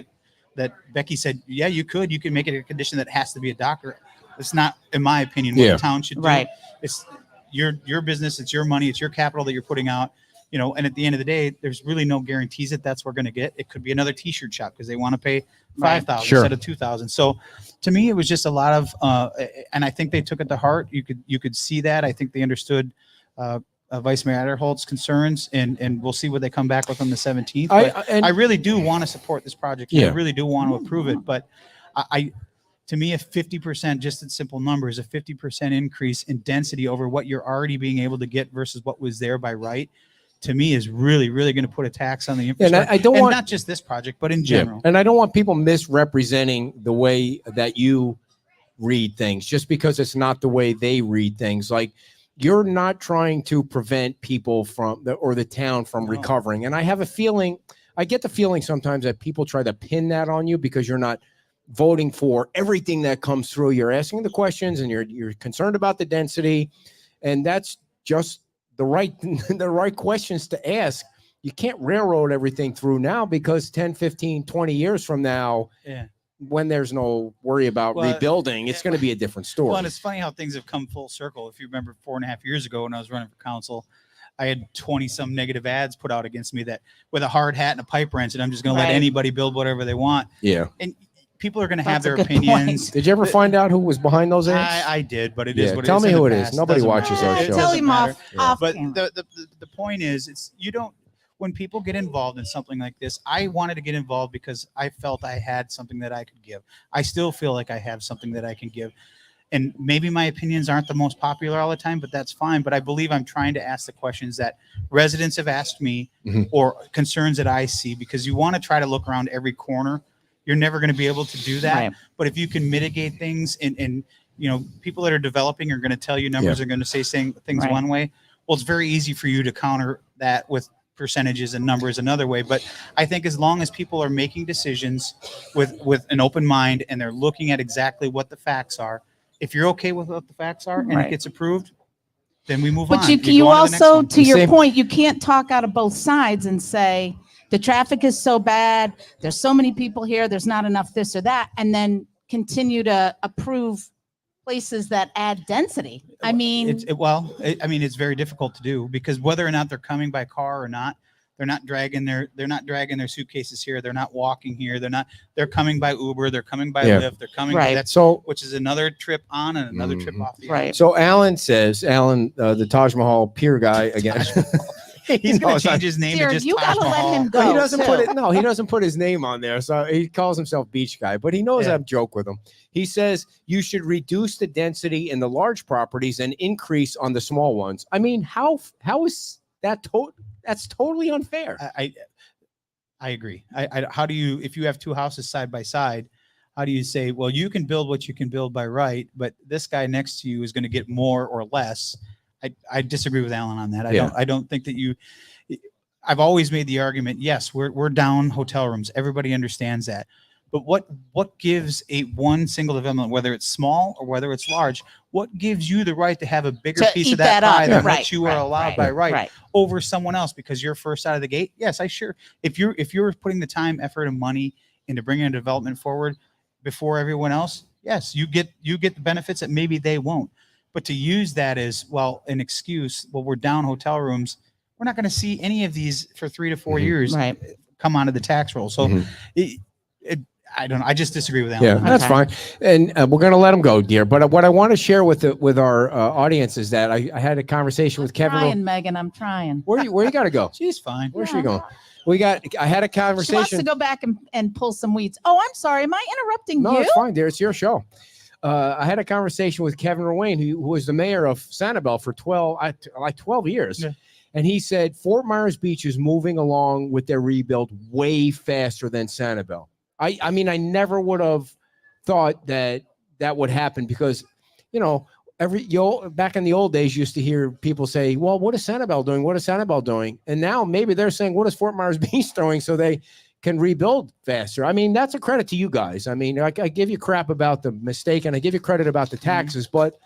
that Becky said, yeah, you can make it a condition that it has to be a doctor. It's not, in my opinion, what Yeah. the town should do. Right. It's your business, it's your money, it's your capital that you're putting out. And at the end of the day, there's really no guarantees that that's what we're going to get. It could be another t-shirt shop because they want to pay 5,000 Sure. instead of 2,000. So to me, it was just a lot of, and I think they took it to heart. You could see that. I think they understood Vice Mayor Adderholt's concerns, and we'll see what they come back with on the 17th. But I really do want to support this project. Yeah. I really do want to approve it. But to me, a 50%, just in simple numbers, a 50% increase in density over what you're already being able to get versus what was there by right, to me is really, really going to put a tax on the infrastructure. I don't and want not just this project, but in general. And I don't want people misrepresenting the way that you read things just because it's not the way they read things. Like, you're not trying to prevent people from the town from recovering. And I have a feeling, I get the feeling sometimes that people try to pin that on you because you're not voting for everything that comes through. You're asking the questions and you're concerned about the density. And that's just the right questions to ask. You can't railroad everything through now because 10, 15, 20 years from now, when there's no worry about rebuilding, it's going to be a different story. Well, and it's funny how things have come full circle. If you remember 4.5 years ago when I was running for council, I had 20 some negative ads put out against me that with a hard hat and a pipe wrench, and I'm just going to let anybody build whatever they want. Yeah. And people are going to have That's a their good opinions. Did you ever find out who was behind those ads? I did, but it is what it is. Tell me in who the it is. past. Nobody Doesn't watches matter. our It show. Tell doesn't him matter. off But camera. the point is, it's you don't. When people get involved in something like this, I wanted to get involved because I felt I had something that I could give. I still feel like I have something that I can give. And maybe my opinions aren't the most popular all the time, but that's fine. But I believe I'm trying to ask the questions that residents have asked me or concerns that I see, because you want to try to look around every corner. You're never going to be able to do that. Right. But if you can mitigate things and people that are developing are going to tell you numbers are going to say things one way. Well, it's very easy for you to counter that with percentages and numbers another way. But I think as long as people are making decisions with an open mind and they're looking at exactly what the facts are, if you're okay with what the facts are and it gets approved, then we move on. But you go on to the next also, one. to your Same- point, you can't talk out of both sides and say the traffic is so bad, there's so many people here, there's not enough this or that, and then continue to approve places that add density. I mean, it's very difficult to do because whether or not they're coming by car or not, they're not dragging their suitcases here. They're not walking here. They're coming by Uber. They're coming by Lyft. They're coming. Right. Which is another trip on and another trip off the right. So Alan says, the Taj Mahal pier guy again. He's going knows to I- change his name to Jared, just you Taj gotta let Mahal. him go. But he doesn't put too. it. No, he doesn't put his name on there. So he calls himself Beach Guy, but he knows Yeah. I joke with him. He says you should reduce the density in the large properties and increase on the small ones. I mean, how is that? That's totally unfair. I agree. How do you, if you have two houses side by side, how do you say, well, you can build what you can build by right, but this guy next to you is going to get more or less? I disagree with Alan on that. I don't think that I've always made the argument, yes, we're down hotel rooms. Everybody understands that. But what gives one single development, whether it's small or whether it's large, what gives you the right to have a bigger To piece eat of that that up. pie than Right, what you are right, allowed right, by right, right. over someone else because you're first out of the gate? Yes, if you're putting the time, effort, and money into bringing a development forward before everyone else, yes, you get the benefits that maybe they won't. But to use that as, well, an excuse, well, we're down hotel rooms, we're not going to see any of these for 3 to 4 years Right. come onto the tax roll. So I don't know. I just disagree with Alan. Yeah, that's Okay. fine. And we're going to let him go, dear. But what I want to share with our audience is that I had a conversation with Kevin. Trying, Megan, I'm trying. Where you got to go? She's fine. Where's she going? I had a She wants to conversation. go back and pull some weeds. Oh, I'm sorry. Am I interrupting No, you? it's fine, dear. It's your show. I had a conversation with Kevin Ruane, who was the mayor of Sanibel for 12 years. Yeah. And he said Fort Myers Beach is moving along with their rebuild way faster than Sanibel. I mean, I never would have thought that would happen because, back in the old days, you used to hear people say, well, what is Sanibel doing? What is Sanibel doing? And now maybe they're saying, what is Fort Myers Beach doing so they can rebuild faster? I mean, that's a credit to you guys. I mean, I give you crap about the mistake and I give you credit about the taxes, but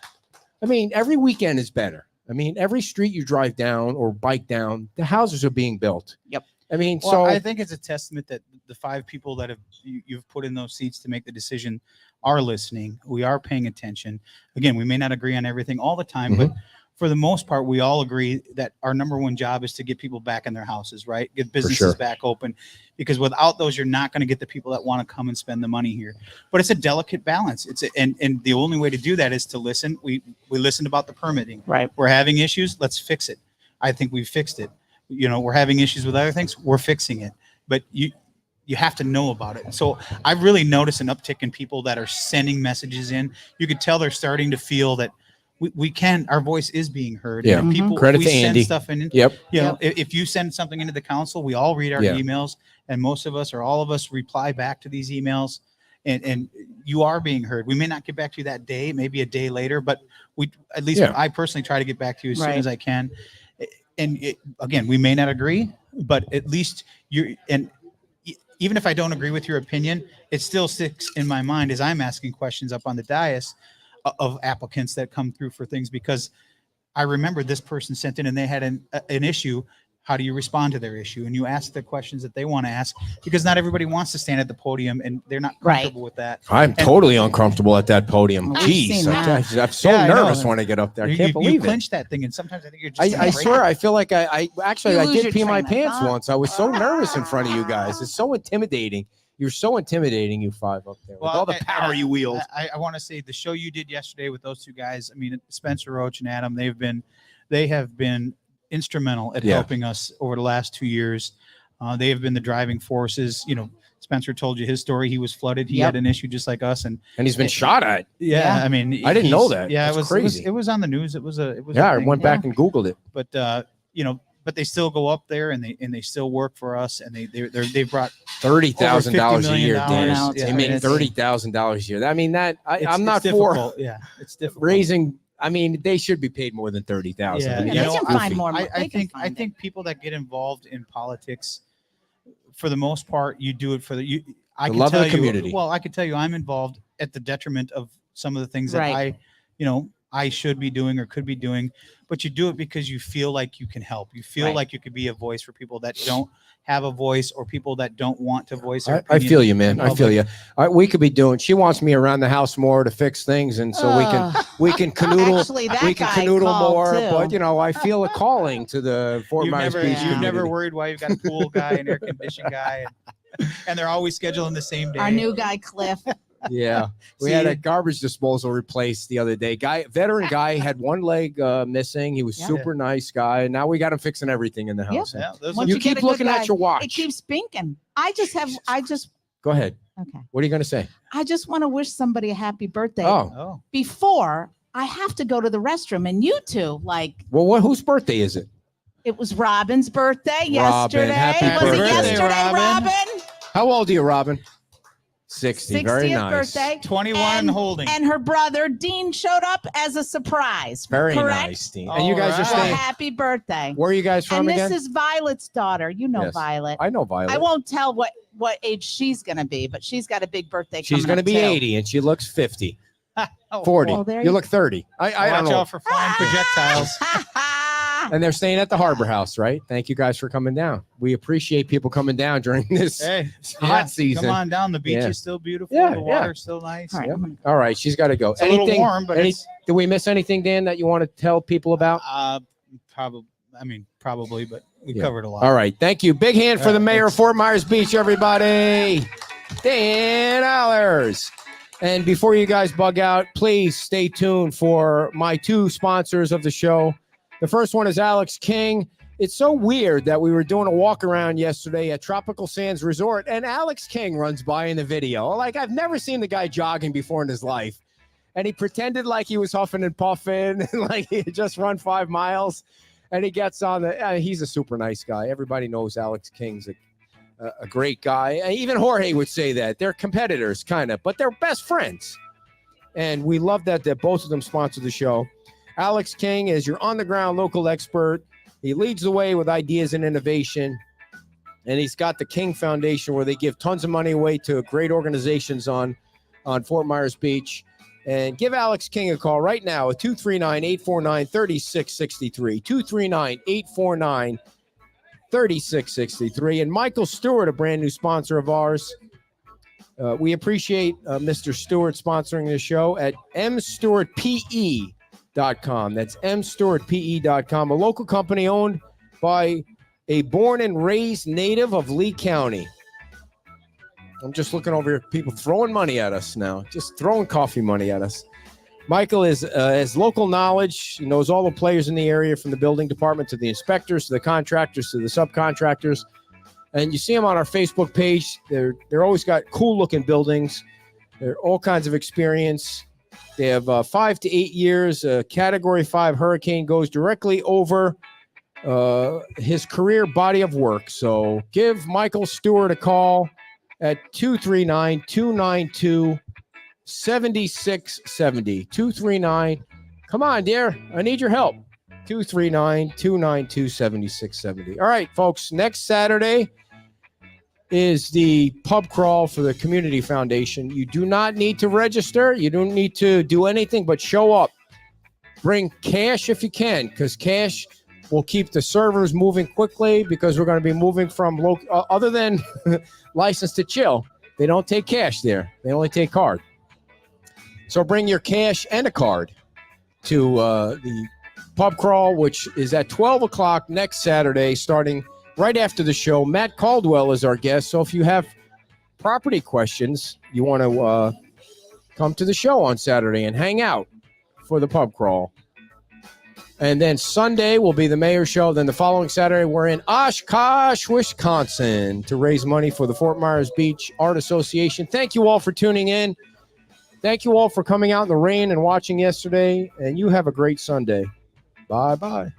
I mean, every weekend is better. I mean, every street you drive down or bike down, the houses are being built. Yep. I mean, Well, so I think it's a testament that the 5 people that you've put in those seats to make the decision are listening. We are paying attention. Again, we may not agree on everything all the time, but for the most part, we all agree that our number one job is to get people back in their houses, right? Get businesses sure. back open, because without those, you're not going to get the people that want to come and spend the money here. But it's a delicate balance. And the only way to do that is to listen. We listened about the permitting. Right. We're having issues. Let's fix it. I think we fixed it. We're having issues with other things. We're fixing it. But you have to know about it. So I've really noticed an uptick in people that are sending messages in. You could tell they're starting to feel that our voice is being heard. Yeah. And people, Credit we to send Andy. stuff in. Yep. If you send something into the council, we all read our Yeah. emails, and most of us or all of us reply back to these emails. And you are being heard. We may not get back to you that day, maybe a day later, but I personally try to get back to you as soon Right. as I can. And again, we may not agree, but at least even if I don't agree with your opinion, it still sticks in my mind as I'm asking questions up on the dais of applicants that come through for things, because I remember this person sent in and they had an issue. How do you respond to their issue? And you ask the questions that they want to ask, because not everybody wants to stand at the podium and they're not comfortable with that. I'm totally uncomfortable at that podium. Well, we've Jeez, seen that. I'm so Yeah, I know. nervous when I get up there. I You can't believe it. clinch that thing, and sometimes I think you're just. I swear, I feel like I You lose did your pee my train of pants thought. once. I was so nervous in front of you guys. It's so intimidating. You're so intimidating, you 5 up there, with all the power you wield. I want to say the show you did yesterday with those 2 guys. I mean, Spencer Roach and Adam. They have been instrumental at helping us over the last 2 years. They have been the driving forces. Spencer told you his story. He was flooded. He had an issue just like us, and And he's been shot at. yeah. I mean, I didn't know that. Yeah, That's crazy. It was on the news. It was a Yeah, I thing. went back and Googled it. But but they still go up there and they still work for us, and they brought $30,000 a year, $50 Dan. million. They Yeah, make it's- $30,000 a year. I mean, I'm not it's for difficult. Yeah, it's difficult. raising. I mean, they should be paid more than $30,000. Yeah, I mean, they that's can goofy. find more. I think people that get involved in politics, for the most part, you do it for the love of the community. Well, I can tell you, I'm involved at the detriment of some of the things that Right. I should be doing or could be doing, but you do it because you feel like you can help. You feel Right. like you could be a voice for people that don't have a voice, or people that don't want to voice their I opinion feel you, man. in I feel public. you. We could be doing. She wants me around the house more to fix things, and so we can canoodle. Actually, that We can guy canoodle called, more, too. but I feel a calling to the Fort Myers Beach You've never community. worried why you've got a pool guy, an air conditioning guy, and they're always scheduling the same day. Our new guy, Cliff. Yeah, we had See? a garbage disposal replaced the other day. Veteran guy had one leg missing. He was Yeah. super nice guy. Now we got him fixing everything in the house. Yeah, those Once are- You you get keep a good looking guy, at your It watch. keeps binking. Go ahead. Okay. What are you going to say? I just want to wish somebody a happy birthday. Oh, Before I have to go to the restroom, and you two, well, whose birthday is it? it was Robin's birthday Robin, yesterday. happy Was it birthday, yesterday, Robin. Robin? How old are you, Robin? 60. Very 60th nice. birthday. 21 And- holding. And her brother Dean showed up as a surprise. Very correct? nice, Dean. And you guys are All So right. staying. happy birthday. Where are you guys from And this again? is Violet's daughter. You know Yes. Violet. I know Violet. I won't tell what age she's going to be, but she's got a big birthday She's coming going to up, be too. 80 and she looks 50, Oh, 40. well, there you you- look 30. I don't Watch know. out for flying projectiles. And they're staying at the Harbor House, right? Thank you guys for coming down. We appreciate people coming down during this Hey, hot yeah, season. Come on down. The beach Yeah. is still beautiful. Yeah, The yeah. water's still nice. All right. Yep. All right, she's got to go. It's a little warm, but it's did we miss anything, Dan, that you want to tell people about? probably, but we Yeah. covered a lot. All right, thank you. Big hand for All the right, mayor of thanks. Fort Myers Beach, everybody. Dan Allers. And before you guys bug out, please stay tuned for my two sponsors of the show. The first one is Alex King. It's so weird that we were doing a walk around yesterday at Tropical Sands Resort, and Alex King runs by in the video. Like, I've never seen the guy jogging before in his life. And he pretended like he was huffing and puffing, like he had just run 5 miles. And he gets on the, he's a super nice guy. Everybody knows Alex King's a great guy. And even Jorge would say that. They're competitors, kind of, but they're best friends. And we love that both of them sponsor the show. Alex King is your on-the-ground local expert. He leads the way with ideas and innovation. And he's got the King Foundation, where they give tons of money away to great organizations on Fort Myers Beach. And give Alex King a call right now at 239-849-3663. 239-849-3663. And Michael Stewart, a brand new sponsor of ours. We appreciate Mr. Stewart sponsoring the show at mstewartpe.com. That's mstewartpe.com, a local company owned by a born and raised native of Lee County. I'm just looking over here, people throwing money at us now, just throwing coffee money at us. Michael has local knowledge. He knows all the players in the area, from the building department to the inspectors, to the contractors, to the subcontractors. And you see them on our Facebook page. They're always got cool looking buildings. They're all kinds of experience. They have 5 to 8 years. A Category 5 hurricane goes directly over his career body of work. So give Michael Stewart a call at 239-292-7670. 239. Come on, dear. I need your help. 239-292-7670. All right, folks. Next Saturday is the pub crawl for the Community Foundation. You do not need to register. You don't need to do anything but show up. Bring cash if you can, because cash will keep the servers moving quickly, because we're going to be moving from other than License to Chill. They don't take cash there. They only take card. So bring your cash and a card to the pub crawl, which is at 12 o'clock next Saturday, starting right after the show. Matt Caldwell is our guest. So if you have property questions, you want to come to the show on Saturday and hang out for the pub crawl. And then Sunday will be the mayor's show. Then the following Saturday, we're in Oshkosh, Wisconsin, to raise money for the Fort Myers Beach Art Association. Thank you all for tuning in. Thank you all for coming out in the rain and watching yesterday. And you have a great Sunday. Bye-bye.